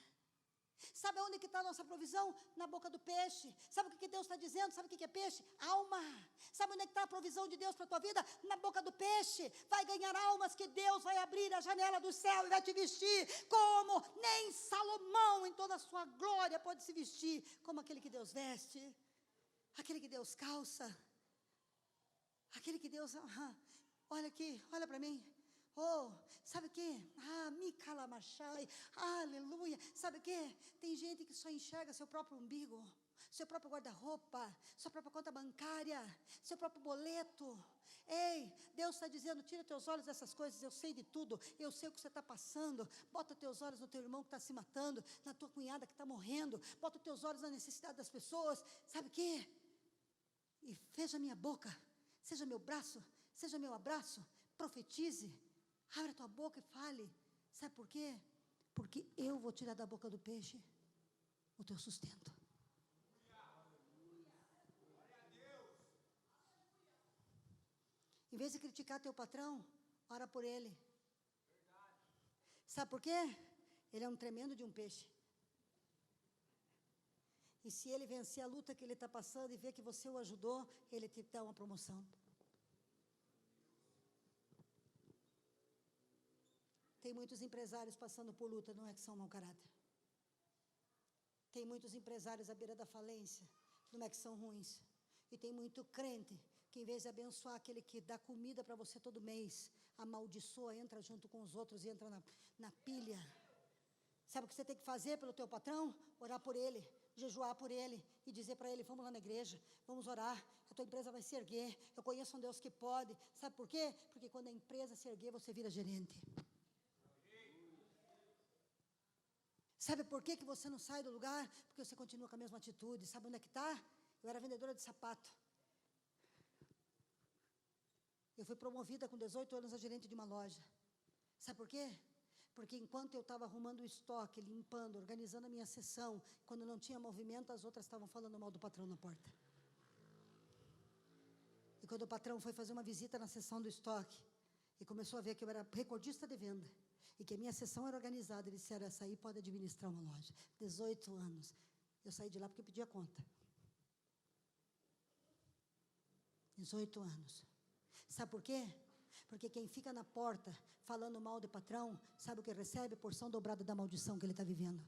Sabe onde que está a nossa provisão? Na boca do peixe. Sabe o que Deus está dizendo? Sabe o que é peixe? Alma. Sabe onde está a provisão de Deus para a tua vida? Na boca do peixe. Vai ganhar almas que Deus vai abrir a janela do céu e vai te vestir como nem Salomão em toda a sua glória pode se vestir, como aquele que Deus veste, aquele que Deus calça, aquele que Deus... olha aqui, olha para mim. Sabe o que? Micalamachai, aleluia. Sabe o que? Tem gente que só enxerga seu próprio umbigo, seu próprio guarda-roupa, sua própria conta bancária, seu próprio boleto. Ei, Deus está dizendo, tira teus olhos dessas coisas, eu sei de tudo, eu sei o que você está passando. Bota teus olhos no teu irmão que está se matando, na tua cunhada que está morrendo. Bota teus olhos na necessidade das pessoas. Sabe o que? E veja minha boca, seja meu braço, seja meu abraço, profetize. Abre a tua boca e fale. Sabe por quê? Porque eu vou tirar da boca do peixe o teu sustento. Em vez de criticar teu patrão, ora por ele. Sabe por quê? Ele é um tremendo de um peixe. E se ele vencer a luta que ele está passando e ver que você o ajudou, ele te dá uma promoção. Tem muitos empresários passando por luta, não é que são mau caráter. Tem muitos empresários à beira da falência, não é que são ruins. E tem muito crente que, em vez de abençoar aquele que dá comida para você todo mês, amaldiçoa, entra junto com os outros e entra na pilha. Sabe o que você tem que fazer pelo teu patrão? Orar por ele, jejuar por ele e dizer para ele, vamos lá na igreja, vamos orar, a tua empresa vai se erguer, eu conheço um Deus que pode. Sabe por quê? Porque quando a empresa se erguer, você vira gerente. Sabe por que você não sai do lugar? Porque você continua com a mesma atitude. Sabe onde é que está? Eu era vendedora de sapato. Eu fui promovida com 18 anos a gerente de uma loja. Sabe por quê? Porque enquanto eu estava arrumando o estoque, limpando, organizando a minha sessão, quando não tinha movimento, as outras estavam falando mal do patrão na porta. E quando o patrão foi fazer uma visita na sessão do estoque, e começou a ver que eu era recordista de venda, e que a minha sessão era organizada, ele disse, essa aí pode administrar uma loja. 18 anos. Eu saí de lá porque eu pedia conta. 18 anos. Sabe por quê? Porque quem fica na porta falando mal do patrão, sabe o que recebe? Porção dobrada da maldição que ele está vivendo.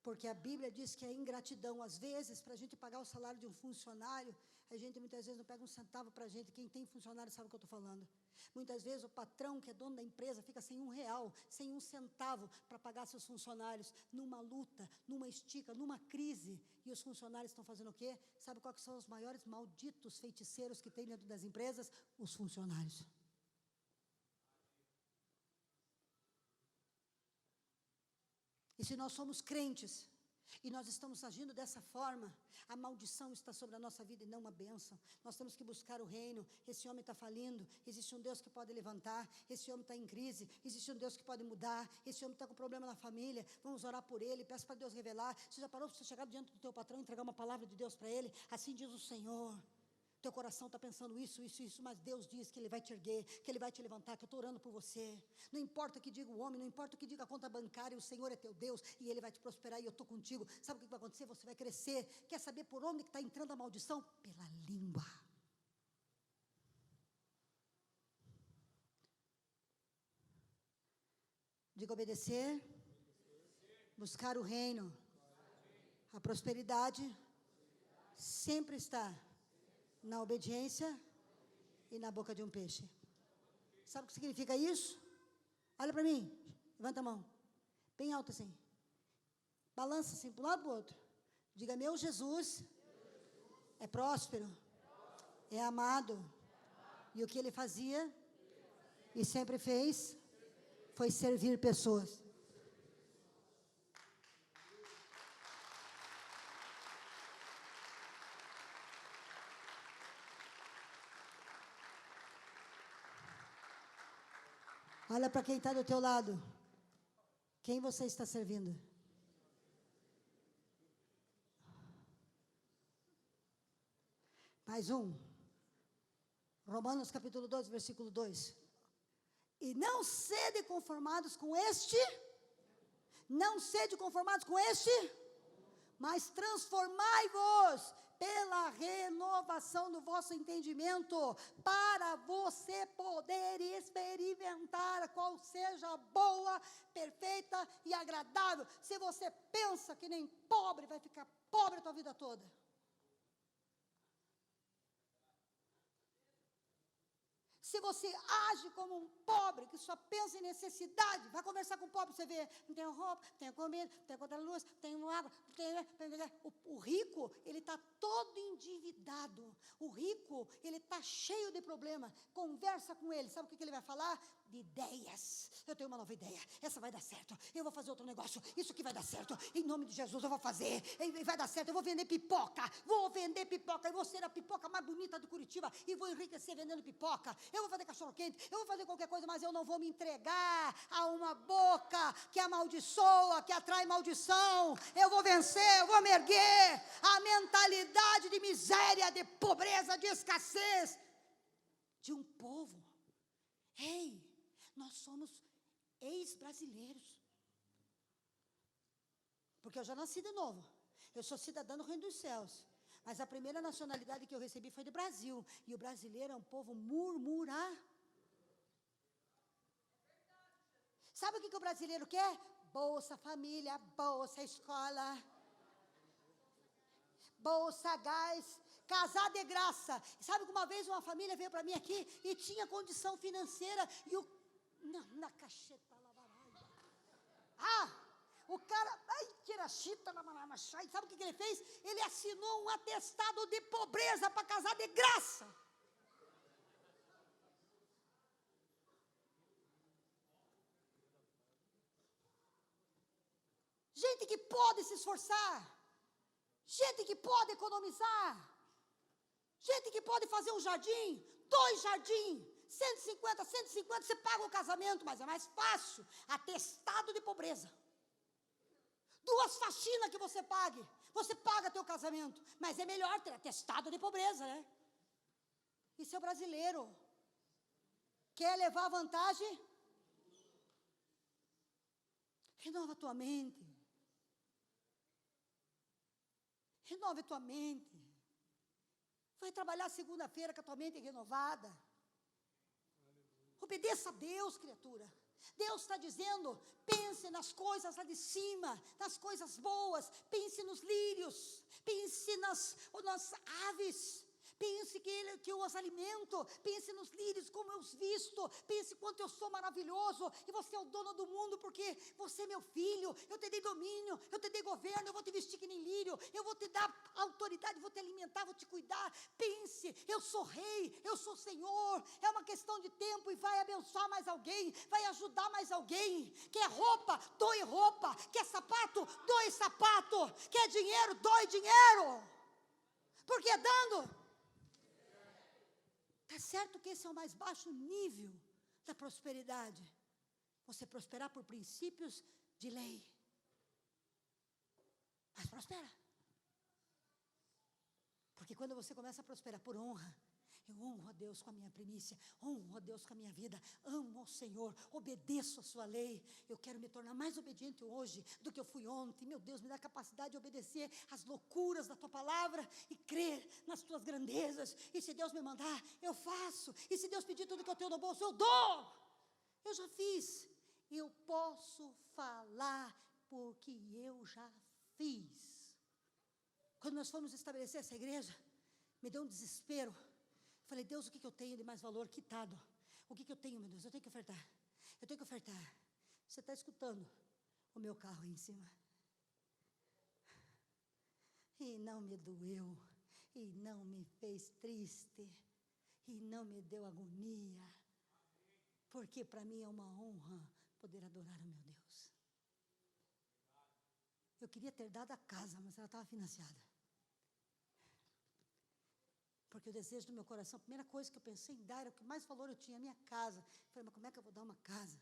Porque a Bíblia diz que a ingratidão, às vezes, para a gente pagar o salário de um funcionário, a gente muitas vezes não pega um centavo para a gente. Quem tem funcionário sabe o que eu estou falando. Muitas vezes o patrão, que é dono da empresa, fica sem R$1, sem um centavo para pagar seus funcionários, numa luta, numa estica, numa crise. E os funcionários estão fazendo o quê? Sabe quais são os maiores malditos feiticeiros que tem dentro das empresas? Os funcionários. E se nós somos crentes, E nós estamos agindo dessa forma, a maldição está sobre a nossa vida e não uma bênção. Nós temos que buscar o reino. Esse homem está falindo, existe um Deus que pode levantar. Esse homem está em crise, existe um Deus que pode mudar. Esse homem está com problema na família, vamos orar por ele, peça para Deus revelar. Você já parou para você chegar diante do teu patrão e entregar uma palavra de Deus para ele? Assim diz o Senhor. Teu coração está pensando isso, mas Deus diz que Ele vai te erguer, que Ele vai te levantar, que eu estou orando por você. Não importa o que diga o homem, não importa o que diga a conta bancária, o Senhor é teu Deus e Ele vai te prosperar e eu estou contigo. Sabe o que vai acontecer? Você vai crescer. Quer saber por onde está entrando a maldição? Pela língua. Diga obedecer, buscar o reino. A prosperidade sempre está na obediência e na boca de um peixe. Sabe o que significa isso? Olha para mim, levanta a mão, bem alto assim, balança assim, para um lado para o outro. Diga, meu Jesus é próspero, é amado, e o que ele fazia e sempre fez foi servir pessoas. Olha para quem está do teu lado. Quem você está servindo? Mais um. Romanos capítulo 12, versículo 2. E não sede conformados com este, não sede conformados com este, mas transformai-vos pela renovação do vosso entendimento, para você poder experimentar qual seja a boa, perfeita e agradável. Se você pensa que nem pobre, vai ficar pobre a tua vida toda. Se você age como um pobre, que só pensa em necessidade, vai conversar com o pobre, você vê, não tenho roupa, não tenho comida, não tenho conta de luz, não tenho água, não tenho... O rico, ele está todo endividado. O rico, ele está cheio de problema. Conversa com ele, sabe o que ele vai falar? De ideias. Eu tenho uma nova ideia, essa vai dar certo, eu vou fazer outro negócio, isso aqui vai dar certo, em nome de Jesus eu vou fazer, vai dar certo, eu vou vender pipoca, eu vou ser a pipoca mais bonita do Curitiba, e vou enriquecer vendendo pipoca, eu vou fazer cachorro quente, eu vou fazer qualquer coisa, mas eu não vou me entregar a uma boca que amaldiçoa, que atrai maldição. Eu vou vencer, eu vou me erguer. A mentalidade de miséria, de pobreza, de escassez de um povo. Ei, nós somos ex-brasileiros. Porque eu já nasci de novo. Eu sou cidadã do Reino dos Céus. Mas a primeira nacionalidade que eu recebi foi do Brasil. E o brasileiro é um povo murmurar. Sabe o que o brasileiro quer? Bolsa Família, Bolsa Escola, Bolsa Gás, casar de graça. Sabe que uma vez uma família veio para mim aqui e tinha condição financeira e o... Na cacheta lavarada. O cara... Sabe o que ele fez? Ele assinou um atestado de pobreza para casar de graça. Gente que pode se esforçar, gente que pode economizar, gente que pode fazer um jardim, 2 jardins, 150, você paga o casamento, mas é mais fácil, atestado de pobreza. 2 faxinas que você paga teu casamento, mas é melhor ter atestado de pobreza, né? Isso é o brasileiro. Quer levar vantagem? Renova tua mente. Renove tua mente. Vai trabalhar segunda-feira com a tua mente renovada. Obedeça a Deus, criatura. Deus está dizendo, pense nas coisas lá de cima, nas coisas boas, pense nos lírios, pense nas aves, Pense que eu os alimento. Pense nos lírios, como eu os visto. Pense quanto eu sou maravilhoso. E você é o dono do mundo, porque você é meu filho. Eu te dei domínio, eu te dei governo. Eu vou te vestir que nem lírio. Eu vou te dar autoridade, vou te alimentar, vou te cuidar. Pense, eu sou rei, eu sou Senhor. É uma questão de tempo e vai abençoar mais alguém. Vai ajudar mais alguém. Quer roupa? Doe roupa. Quer sapato? Doe sapato. Quer dinheiro? Doe dinheiro. Porque dando... Está certo que esse é o mais baixo nível da prosperidade. Você prosperar por princípios de lei. Mas prospera. Porque quando você começa a prosperar por honra, eu honro a Deus com a minha primícia, honro a Deus com a minha vida, amo ao Senhor, obedeço a sua lei. Eu quero me tornar mais obediente hoje do que eu fui ontem. Meu Deus, me dá a capacidade de obedecer às loucuras da tua palavra e crer nas tuas grandezas. E se Deus me mandar, eu faço. E se Deus pedir tudo que eu tenho no bolso, eu dou. Eu já fiz. Eu posso falar porque eu já fiz. Quando nós fomos estabelecer essa igreja, me deu um desespero. Falei, Deus, o que eu tenho de mais valor quitado? O que eu tenho, meu Deus? Eu tenho que ofertar. Eu tenho que ofertar. Você está escutando o meu carro aí em cima? E não me doeu. E não me fez triste. E não me deu agonia. Porque para mim é uma honra poder adorar o meu Deus. Eu queria ter dado a casa, mas ela estava financiada. Porque o desejo do meu coração, a primeira coisa que eu pensei em dar, era o que mais valor eu tinha, a minha casa. Eu falei, mas como é que eu vou dar uma casa?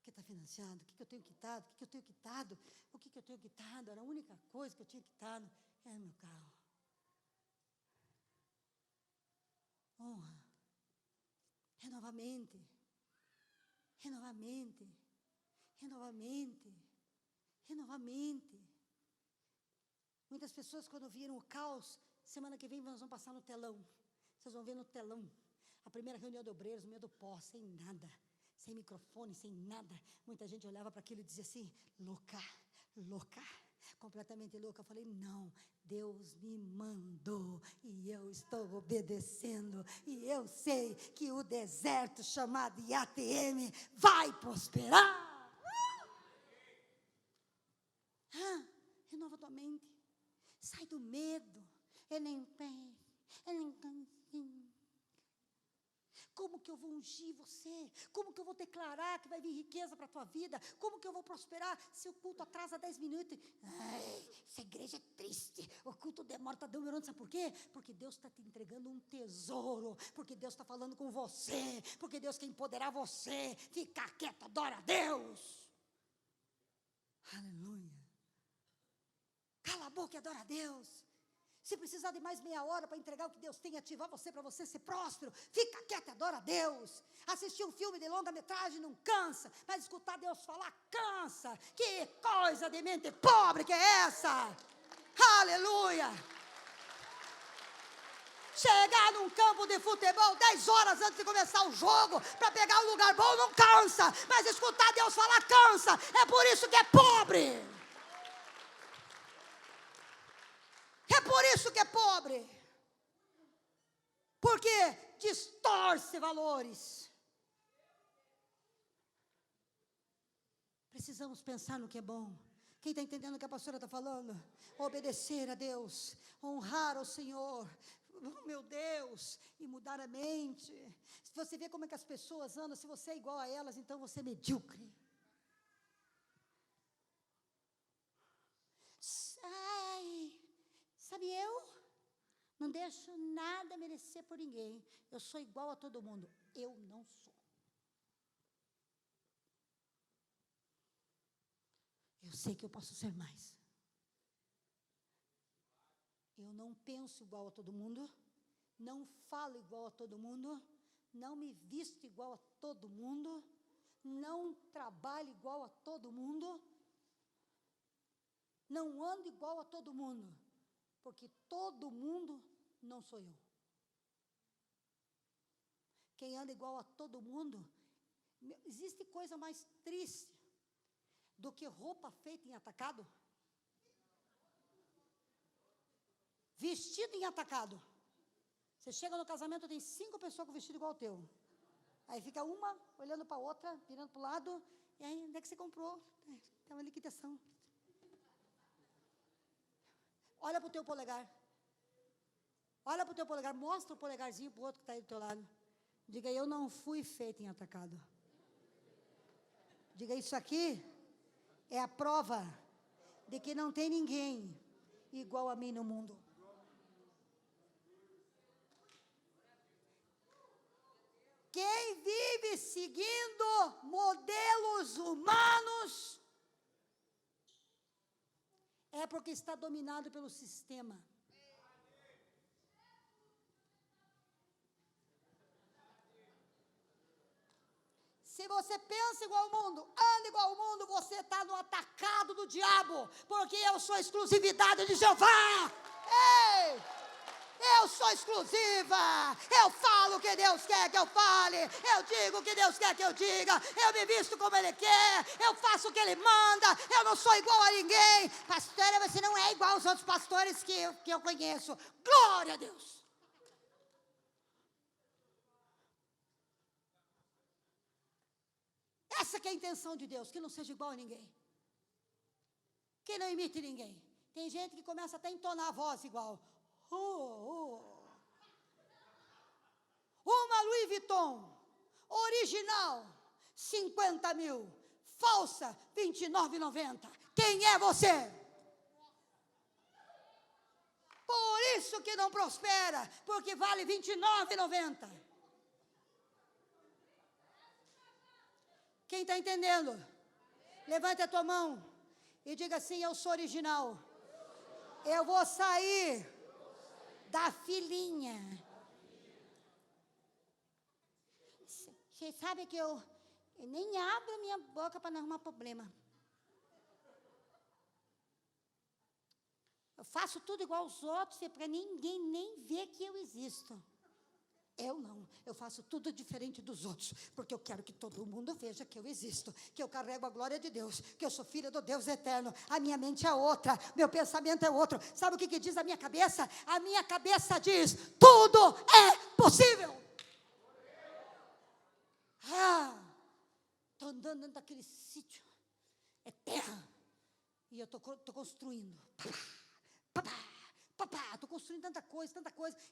Que está financiado? O que eu tenho quitado? O que eu tenho quitado? O que eu tenho quitado? Era a única coisa que eu tinha quitado, era meu carro. Honra. Renovamente. Renovamente. Renovamente. Renovamente. Muitas pessoas, quando viram o caos, semana que vem nós vamos passar no telão. Vocês vão ver no telão. A primeira reunião de obreiros, no meio do pó, sem nada. Sem microfone, sem nada. Muita gente olhava para aquilo e dizia assim, louca, louca, completamente louca. Eu falei, não, Deus me mandou e eu estou obedecendo. E eu sei que o deserto chamado IATM vai prosperar. Renova tua mente. Sai do medo. Eu nem penso. Eu nem cansinho. Como que eu vou ungir você? Como que eu vou declarar que vai vir riqueza para a tua vida? Como que eu vou prosperar se o culto atrasa 10 minutos? Ai, essa igreja é triste. O culto demora, está demorando, sabe por quê? Porque Deus está te entregando um tesouro. Porque Deus está falando com você. Porque Deus quer empoderar você. Fica quieto, adora a Deus. Aleluia. Cala a boca e adora a Deus. Se precisar de mais meia hora para entregar o que Deus tem, ativar você para você ser próspero, fica quieto e adora a Deus. Assistir um filme de longa-metragem não cansa, mas escutar Deus falar cansa. Que coisa de mente pobre que é essa? Aleluia! Chegar num campo de futebol 10 horas antes de começar o jogo, para pegar um lugar bom, não cansa, mas escutar Deus falar cansa. É por isso que é pobre. É por isso que é pobre. Porque distorce valores. Precisamos pensar no que é bom. Quem está entendendo o que a pastora está falando? Obedecer a Deus, honrar ao Senhor, oh, meu Deus, e mudar a mente. Se você vê como é que as pessoas andam, se você é igual a elas, então você é medíocre. Ai, sabe, eu não deixo nada merecer por ninguém. Eu sou igual a todo mundo. Eu não sou. Eu sei que eu posso ser mais. Eu não penso igual a todo mundo. Não falo igual a todo mundo. Não me visto igual a todo mundo. Não trabalho igual a todo mundo. Não ando igual a todo mundo. Porque todo mundo não sou eu. Quem anda igual a todo mundo, existe coisa mais triste do que roupa feita em atacado? Vestido em atacado. Você chega no casamento, tem 5 pessoas com vestido igual ao teu. Aí fica uma olhando para a outra, virando para o lado. E aí, onde é que você comprou? Tem uma liquidação. Olha para o teu polegar. Olha para o teu polegar. Mostra o polegarzinho para o outro que está aí do teu lado. Diga, eu não fui feito em atacado. Diga, isso aqui é a prova de que não tem ninguém igual a mim no mundo. Quem vive seguindo modelos humanos é porque está dominado pelo sistema. Se você pensa igual ao mundo, anda igual ao mundo, você está no atacado do diabo, porque eu sou a exclusividade de Jeová. Ei! Eu sou exclusiva, eu falo o que Deus quer que eu fale, eu digo o que Deus quer que eu diga, eu me visto como Ele quer, eu faço o que Ele manda, eu não sou igual a ninguém. Pastora, você não é igual aos outros pastores que eu conheço. Glória a Deus. Essa que é a intenção de Deus, que não seja igual a ninguém, que não imite ninguém. Tem gente que começa até a entonar a voz igual. Uma Louis Vuitton, original, 50 mil, falsa, R$29,90. Quem é você? Por isso que não prospera, porque vale R$29,90. Quem está entendendo? Levante a tua mão e diga assim, eu sou original. Eu vou sair da filinha. Você sabe que eu nem abro a minha boca para não arrumar problema. Eu faço tudo igual aos outros, para ninguém nem ver que eu existo. Eu não, eu faço tudo diferente dos outros, porque eu quero que todo mundo veja que eu existo, que eu carrego a glória de Deus, que eu sou filha do Deus eterno. A minha mente é outra, meu pensamento é outro. Sabe o que diz a minha cabeça? A minha cabeça diz, tudo é possível. Estou andando dentro daquele sítio, é terra, e eu estou construindo. Estou construindo tanta coisa,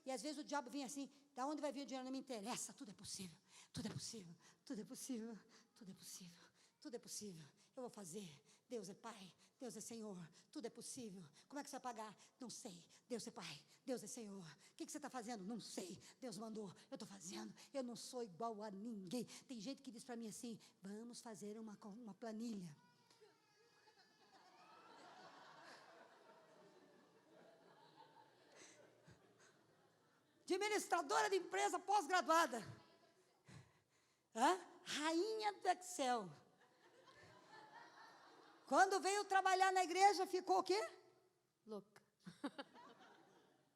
e às vezes o diabo vem assim, da onde vai vir o dinheiro? Não me interessa, tudo é possível, tudo é possível, tudo é possível, tudo é possível, tudo é possível, eu vou fazer, Deus é Pai, Deus é Senhor, tudo é possível. Como é que você vai pagar? Não sei, Deus é Pai, Deus é Senhor. O que você está fazendo? Não sei, Deus mandou, eu estou fazendo, eu não sou igual a ninguém. Tem gente que diz para mim assim, vamos fazer uma planilha. Administradora de empresa pós-graduada. Rainha do Excel. Quando veio trabalhar na igreja, ficou o quê? Louca.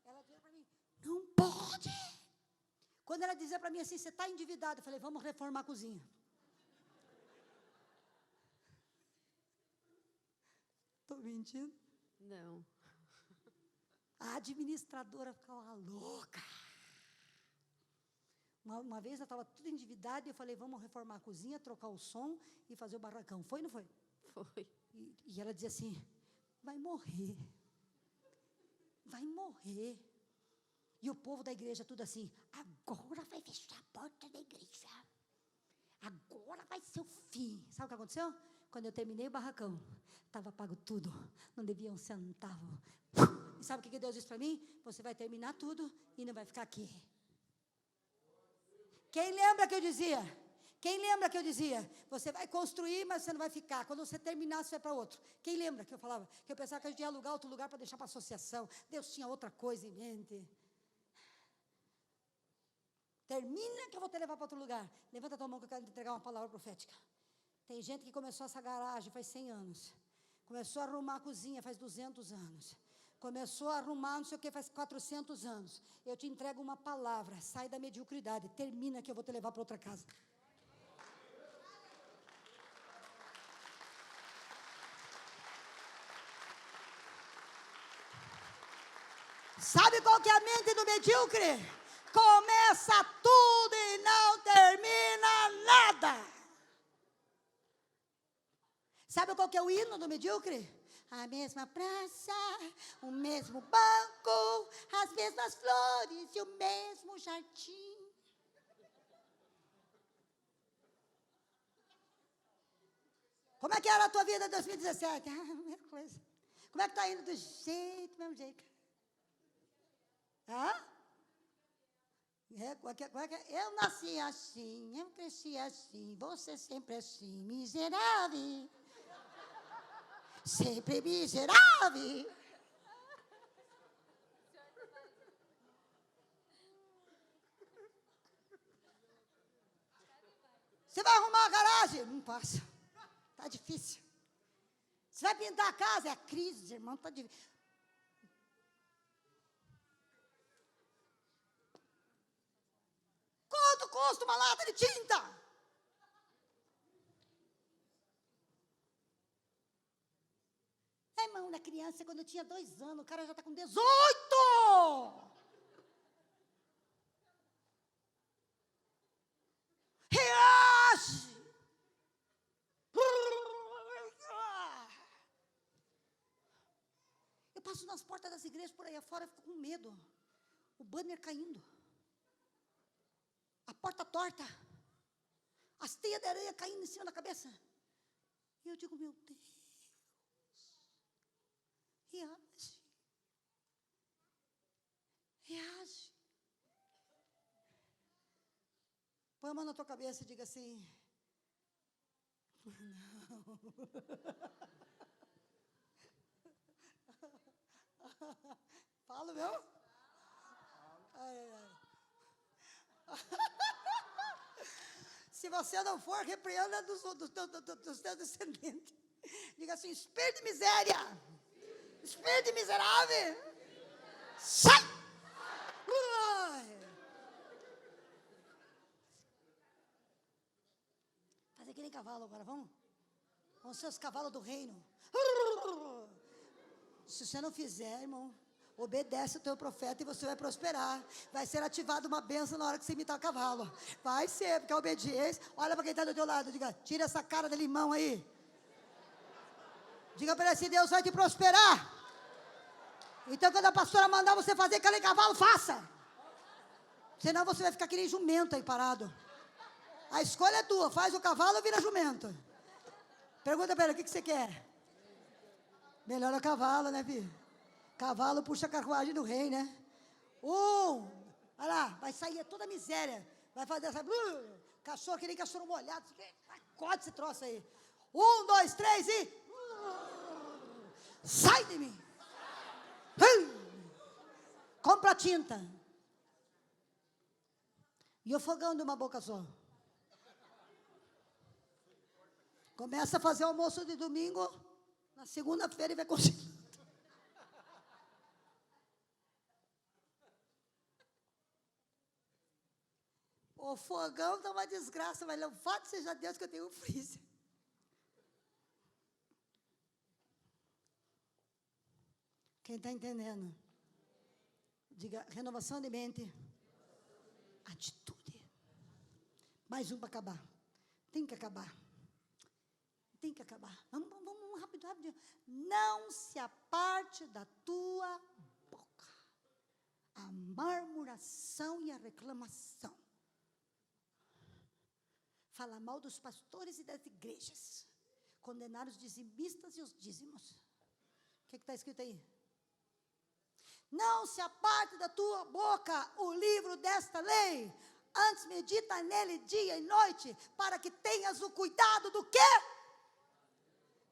Ela dizia para mim, não pode. Quando ela dizia para mim assim, você está endividado, eu falei, vamos reformar a cozinha. Estou mentindo? Não. A administradora ficava louca. Uma vez eu estava tudo endividada e eu falei, vamos reformar a cozinha, trocar o som e fazer o barracão. Foi ou não foi? Foi. E ela dizia assim, vai morrer. Vai morrer. E o povo da igreja tudo assim, agora vai fechar a porta da igreja. Agora vai ser o fim. Sabe o que aconteceu? Quando eu terminei o barracão, estava pago tudo, não devia um centavo. E sabe o que Deus disse para mim? Você vai terminar tudo e não vai ficar aqui. Quem lembra que eu dizia? Quem lembra que eu dizia? Você vai construir, mas você não vai ficar. Quando você terminar, você vai para outro. Quem lembra que eu falava? Que eu pensava que a gente ia alugar outro lugar para deixar para associação. Deus tinha outra coisa em mente. Termina que eu vou te levar para outro lugar. Levanta a tua mão que eu quero te entregar uma palavra profética. Tem gente que começou essa garagem faz 100 anos. Começou a arrumar a cozinha faz 200 anos. Começou a arrumar não sei o que faz 400 anos. Eu te entrego uma palavra. Sai da mediocridade. Termina que eu vou te levar para outra casa. Sabe qual que é a mente do medíocre? Começa tudo e não termina nada. Sabe qual que é o hino do medíocre? A mesma praça, o mesmo banco, as mesmas flores e o mesmo jardim. Como é que era a tua vida em 2017? Ah, a mesma coisa. Como é que está indo? Do mesmo jeito. Hã? Eu nasci assim, eu cresci assim, você sempre assim, miserável. Sempre miserável. Você vai arrumar a garagem? Não passa. Está difícil. Você vai pintar a casa? É a crise, irmão, está difícil. Quanto custa uma lata de tinta? Irmão, na criança, quando eu tinha 2 anos, o cara já está com 18! Reage! Eu passo nas portas das igrejas por aí afora, fico com medo. O banner caindo. A porta torta. As teias de areia caindo em cima da cabeça. E eu digo, meu Deus. Reage. Reage. Põe a mão na tua cabeça e diga assim. Não. Falo, meu? Ai, ai. Se você não for, repreenda dos teus descendentes. Diga assim, espírito de miséria. Espírito de miserável. Sai! Fazer que nem cavalo agora, vamos? Vamos ser os cavalos do reino. Se você não fizer, irmão, obedece o teu profeta e você vai prosperar. Vai ser ativada uma bênção na hora que você imitar o cavalo. Vai ser, porque a obediência. Olha para quem está do teu lado, diga, tira essa cara de limão aí. Diga para ele assim, Deus vai te prosperar. Então quando a pastora mandar você fazer aquele cavalo, faça. Senão você vai ficar que nem jumento aí parado. A escolha é tua, faz o cavalo ou vira jumento. Pergunta para ele, o que você quer? Melhor o cavalo, né, filho? Cavalo puxa a carruagem do rei, né? Olha lá, vai sair toda a miséria. Vai fazer essa... cachorro, que nem cachorro molhado. Acorde esse troço aí. 1, 2, 3 e... sai de mim. Compra tinta. E o fogão de uma boca só. Começa a fazer almoço de domingo. Na segunda-feira e vai conseguir. O fogão está uma desgraça, mas louvado seja Deus que eu tenho um freezer. Quem está entendendo? Diga, renovação de mente. Atitude. Mais um para acabar. Tem que acabar. Tem que acabar. Vamos rápido, rápido. Não se aparte da tua boca a murmuração e a reclamação. Fala mal dos pastores e das igrejas. Condenar os dizimistas e os dízimos. O que está escrito aí? Não se aparte da tua boca o livro desta lei. Antes medita nele dia e noite, para que tenhas o cuidado do quê?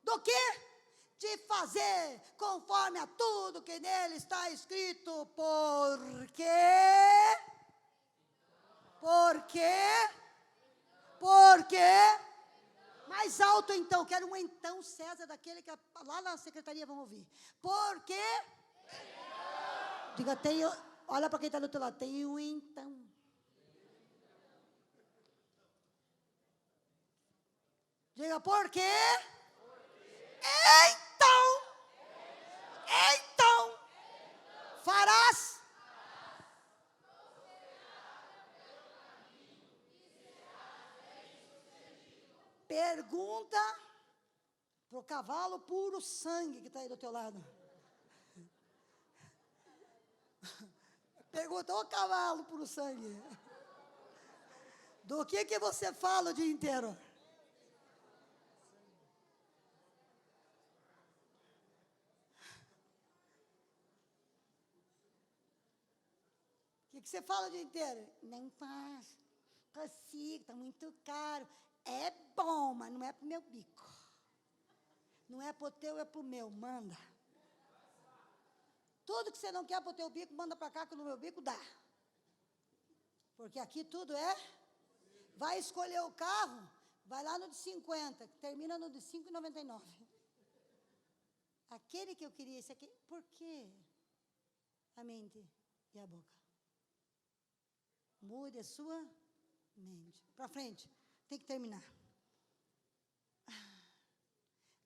Do quê? De fazer conforme a tudo que nele está escrito. Por quê? Por quê? Por quê? Mais alto então, quero um então, César, daquele que lá na secretaria vão ouvir. Por quê? Diga, olha para quem está do teu lado, tem um então. Diga, por quê? Então, farás. Pergunta pro cavalo puro sangue que está aí do teu lado. Pergunta ao cavalo puro sangue. Do que você fala o dia inteiro? O que você fala o dia inteiro? Não faço, consigo, está muito caro. É bom, mas não é pro meu bico. Não é pro teu, é pro meu, manda. Tudo que você não quer pro teu bico, manda para cá, que no meu bico dá. Porque aqui tudo é. Vai escolher o carro, vai lá no de 50, que termina no de 5,99. Aquele que eu queria, esse aqui. Por quê? A mente e a boca. Mude a sua mente. Para frente. Tem que terminar.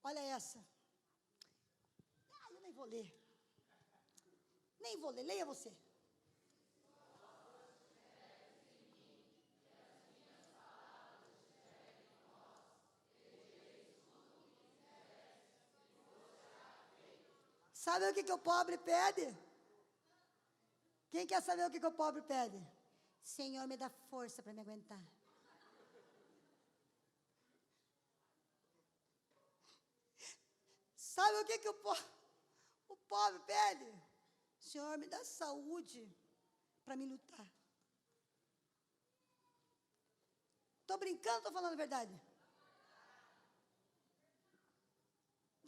Olha essa. Eu nem vou ler. Nem vou ler. Leia você. Sabe o que o pobre pede? Quem quer saber o que o pobre pede? Senhor, me dá força para me aguentar. Sabe o que o pobre pede? Senhor, me dá saúde para me lutar. Estou brincando, estou falando a verdade.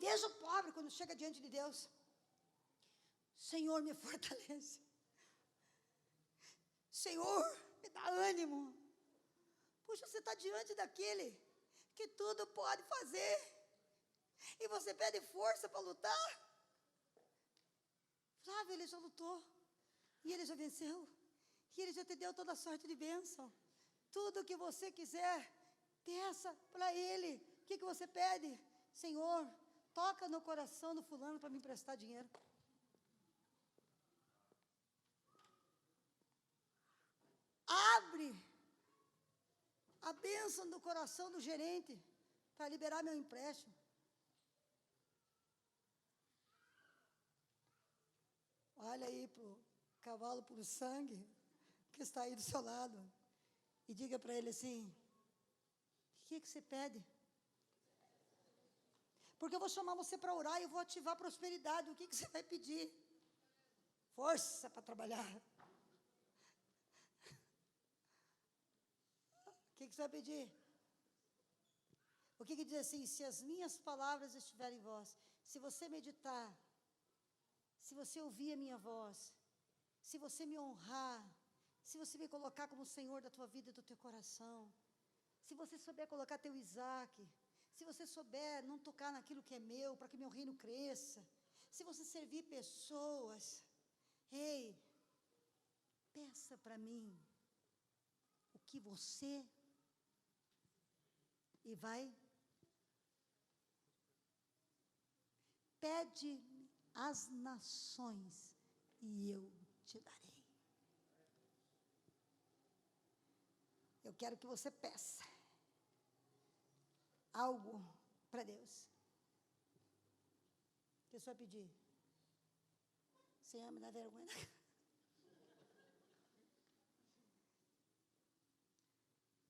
Veja o pobre quando chega diante de Deus. Senhor, me fortalece. Senhor, me dá ânimo. Puxa, você está diante daquele que tudo pode fazer. E você pede força para lutar. Flávio, ele já lutou. E ele já venceu. E ele já te deu toda sorte de bênção. Tudo que você quiser, peça para ele. O que você pede? Senhor, toca no coração do fulano para me emprestar dinheiro. Abre a bênção do coração do gerente para liberar meu empréstimo. Olha aí para o cavalo puro sangue que está aí do seu lado e diga para ele assim: o que você pede? Porque eu vou chamar você para orar e eu vou ativar a prosperidade. O que você vai pedir? Força para trabalhar. O que você vai pedir? O que diz assim? Se as minhas palavras estiverem em vós, se você meditar, se você ouvir a minha voz, se você me honrar, se você me colocar como Senhor da tua vida e do teu coração, se você souber colocar teu Isaac, se você souber não tocar naquilo que é meu, para que meu reino cresça, se você servir pessoas, ei, peça para mim o que você e vai, pede as nações e eu te darei. Eu quero que você peça algo para Deus. O que você vai pedir? Senhor, me dá vergonha.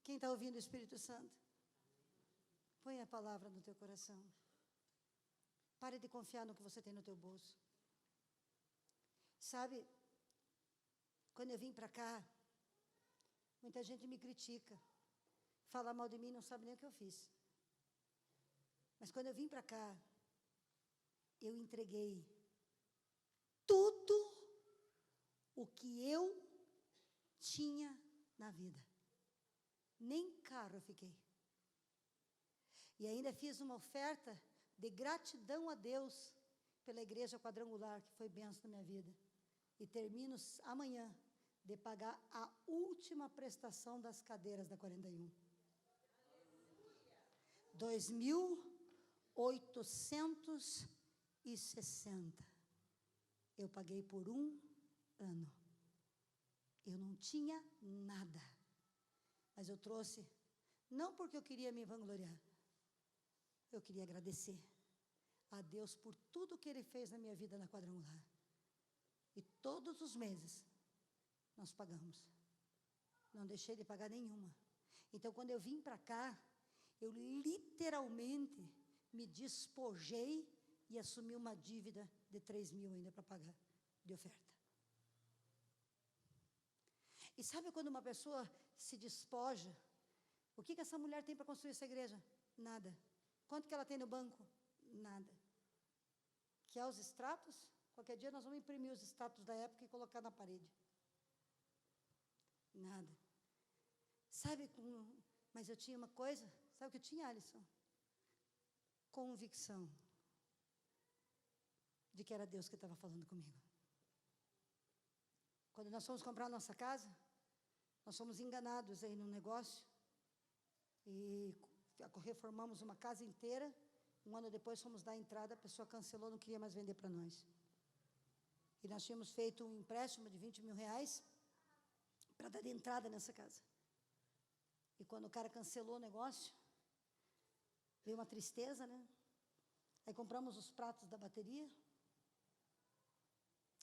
Quem está ouvindo o Espírito Santo? Põe a palavra no teu coração. Pare de confiar no que você tem no teu bolso. Sabe, quando eu vim para cá, muita gente me critica. Fala mal de mim, não sabe nem o que eu fiz. Mas quando eu vim para cá, eu entreguei tudo o que eu tinha na vida. Nem carro eu fiquei. E ainda fiz uma oferta de gratidão a Deus pela igreja quadrangular, que foi bênção na minha vida. E termino amanhã de pagar a última prestação das cadeiras da 41. 2.860. Eu paguei por 1 ano. Eu não tinha nada. Mas eu trouxe, não porque eu queria me vangloriar, queria agradecer a Deus por tudo que Ele fez na minha vida na Quadrangular. E todos os meses nós pagamos. Não deixei de pagar nenhuma. Então, quando eu vim para cá, eu literalmente me despojei e assumi uma dívida de 3.000 ainda para pagar de oferta. E sabe quando uma pessoa se despoja? O que essa mulher tem para construir essa igreja? Nada. Quanto que ela tem no banco? Nada. Quer os extratos? Qualquer dia nós vamos imprimir os extratos da época e colocar na parede. Nada. Sabe, mas eu tinha uma coisa, sabe o que eu tinha, Alisson? Convicção de que era Deus que estava falando comigo. Quando nós fomos comprar a nossa casa, nós fomos enganados aí num negócio e reformamos uma casa inteira. Um ano depois fomos dar entrada, a pessoa cancelou, não queria mais vender para nós. E nós tínhamos feito um empréstimo de 20 mil reais para dar entrada nessa casa. E quando o cara cancelou o negócio, veio uma tristeza, né? Aí compramos os pratos da bateria.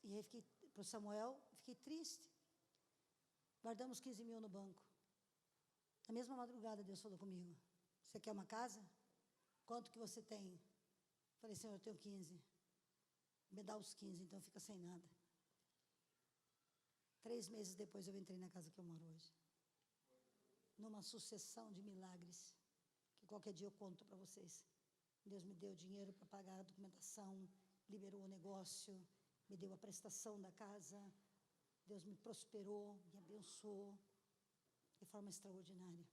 E aí fiquei, para o Samuel, fiquei triste. Guardamos 15 mil no banco. Na mesma madrugada, Deus falou comigo: você quer uma casa? Quanto que você tem? Falei, Senhor, eu tenho 15. Me dá os 15, então fica sem nada. 3 meses depois eu entrei na casa que eu moro hoje. Numa sucessão de milagres, que qualquer dia eu conto para vocês. Deus me deu dinheiro para pagar a documentação, liberou o negócio, me deu a prestação da casa. Deus me prosperou, me abençoou de forma extraordinária.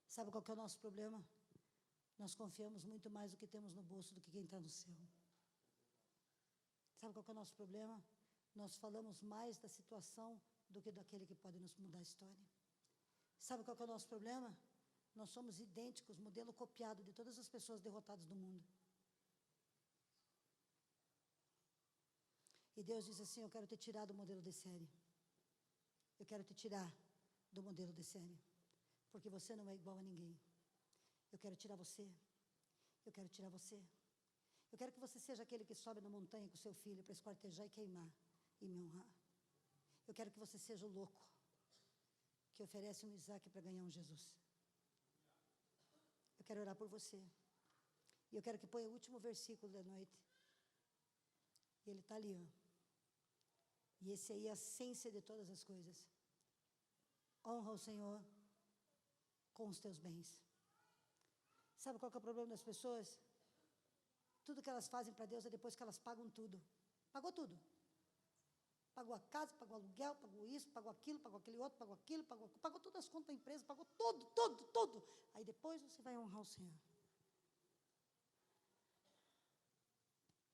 Sabe qual que é o nosso problema? Nós confiamos muito mais no que temos no bolso do que quem está no céu. Sabe qual que é o nosso problema? Nós falamos mais da situação do que daquele que pode nos mudar a história. Sabe qual que é o nosso problema? Nós somos idênticos, modelo copiado de todas as pessoas derrotadas do mundo. E Deus diz assim: eu quero te tirar do modelo de série. Eu quero te tirar do modelo de série. Porque você não é igual a ninguém. Eu quero tirar você. Eu quero tirar você. Eu quero que você seja aquele que sobe na montanha com seu filho para esquartejar e queimar e me honrar. Eu quero que você seja o louco que oferece um Isaac para ganhar um Jesus. Eu quero orar por você. E eu quero que ponha o último versículo da noite. E ele está ali, ó. E esse aí é a essência de todas as coisas. Honra o Senhor com os teus bens. Sabe qual que é o problema das pessoas? Tudo que elas fazem para Deus é depois que elas pagam tudo. Pagou tudo. Pagou a casa, pagou o aluguel, pagou isso, pagou aquilo, pagou aquele outro, pagou aquilo, pagou todas as contas da empresa, pagou tudo. Aí depois você vai honrar o Senhor.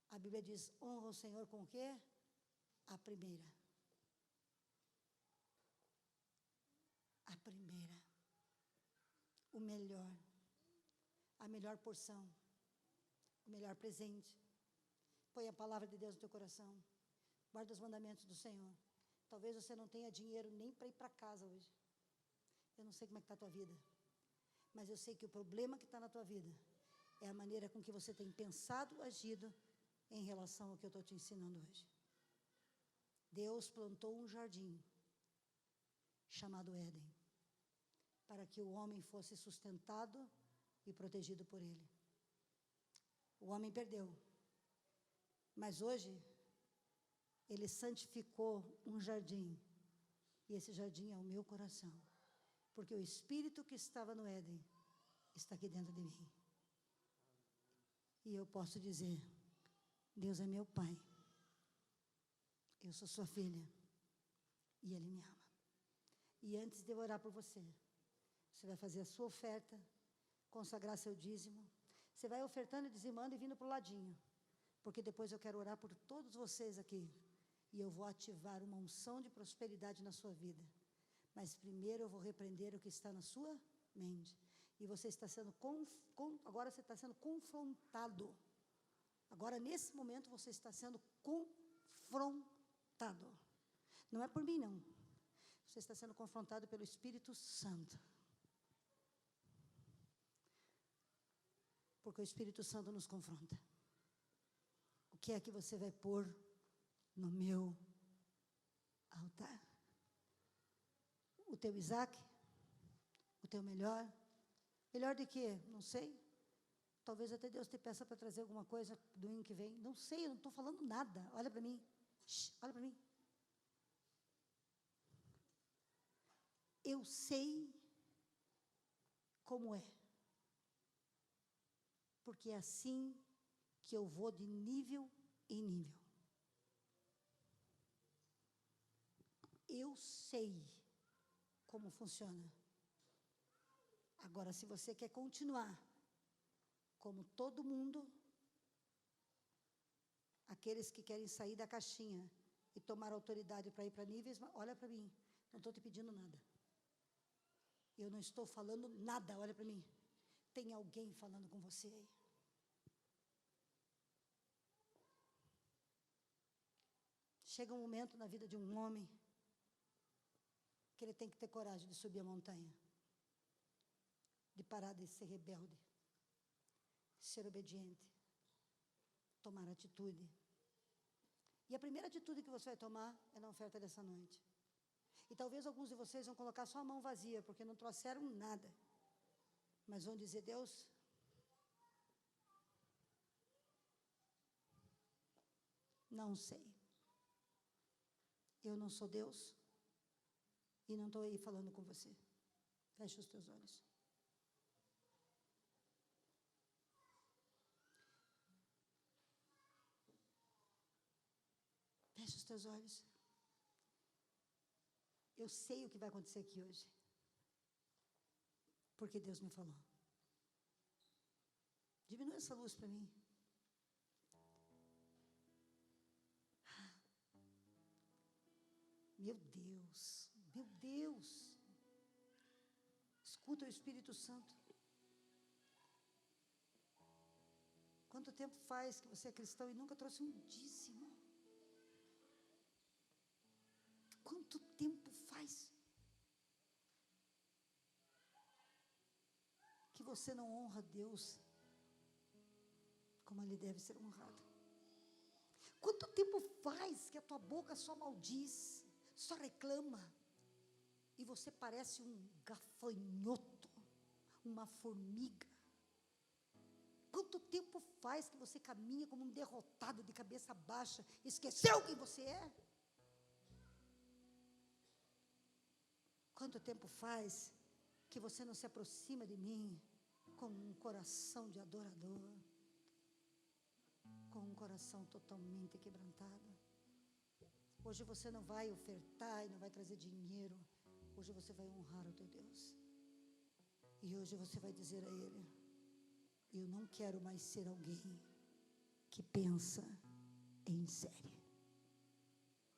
A Bíblia diz: honra o Senhor com o quê? A primeira. A primeira. O melhor. A melhor porção. O melhor presente. Põe a palavra de Deus no teu coração. Guarda os mandamentos do Senhor. Talvez você não tenha dinheiro nem para ir para casa hoje. Eu não sei como é que está a tua vida. Mas eu sei que o problema que está na tua vida é a maneira com que você tem pensado, agido em relação ao que eu estou te ensinando hoje. Deus plantou um jardim chamado Éden, para que o homem fosse sustentado e protegido por ele. O homem perdeu, mas hoje ele santificou um jardim, e esse jardim é o meu coração, porque o Espírito que estava no Éden está aqui dentro de mim. E eu posso dizer: Deus é meu Pai, eu sou sua filha, e Ele me ama. E antes de eu orar por você, você vai fazer a sua oferta, consagrar seu dízimo. Você vai ofertando e dizimando e vindo para o ladinho, porque depois eu quero orar por todos vocês aqui, e eu vou ativar uma unção de prosperidade na sua vida. Mas primeiro eu vou repreender o que está na sua mente. E você está sendo, agora você está sendo confrontado. Agora, nesse momento, você está sendo confrontado. Não é por mim, não. Você está sendo confrontado pelo Espírito Santo. Porque o Espírito Santo nos confronta. O que é que você vai pôr no meu altar? O teu Isaac? O teu melhor? Melhor de quê? Não sei. Talvez até Deus te peça para trazer alguma coisa do ano que vem. Não sei, eu não estou falando nada. Olha para mim. Olha para mim. Eu sei como é. Porque é assim que eu vou de nível em nível. Eu sei como funciona. Agora, se você quer continuar como todo mundo, aqueles que querem sair da caixinha e tomar autoridade para ir para níveis, olha para mim, não estou te pedindo nada. Eu não estou falando nada, olha para mim. Tem alguém falando com você aí. Chega um momento na vida de um homem que ele tem que ter coragem de subir a montanha, de parar de ser rebelde, ser obediente, tomar atitude. E a primeira atitude que você vai tomar é na oferta dessa noite. E talvez alguns de vocês vão colocar só a mão vazia, porque não trouxeram nada. Mas vão dizer, Deus, não sei. Eu não sou Deus e não estou aí falando com você. Feche os teus olhos. Feche os teus olhos. Eu sei o que vai acontecer aqui hoje. Porque Deus me falou. Diminui essa luz para mim. Meu Deus, meu Deus. Escuta o Espírito Santo. Quanto tempo faz que você é cristão e nunca trouxe um dízimo? Quanto tempo faz que você não honra Deus como Ele deve ser honrado? Quanto tempo faz que a tua boca só maldiz, só reclama, e você parece um gafanhoto, uma formiga? Quanto tempo faz que você caminha como um derrotado, de cabeça baixa, esqueceu quem você é? Quanto tempo faz que você não se aproxima de mim com um coração de adorador, com um coração totalmente quebrantado? Hoje você não vai ofertar e não vai trazer dinheiro. Hoje você vai honrar o teu Deus. E hoje você vai dizer a Ele, eu não quero mais ser alguém que pensa em série.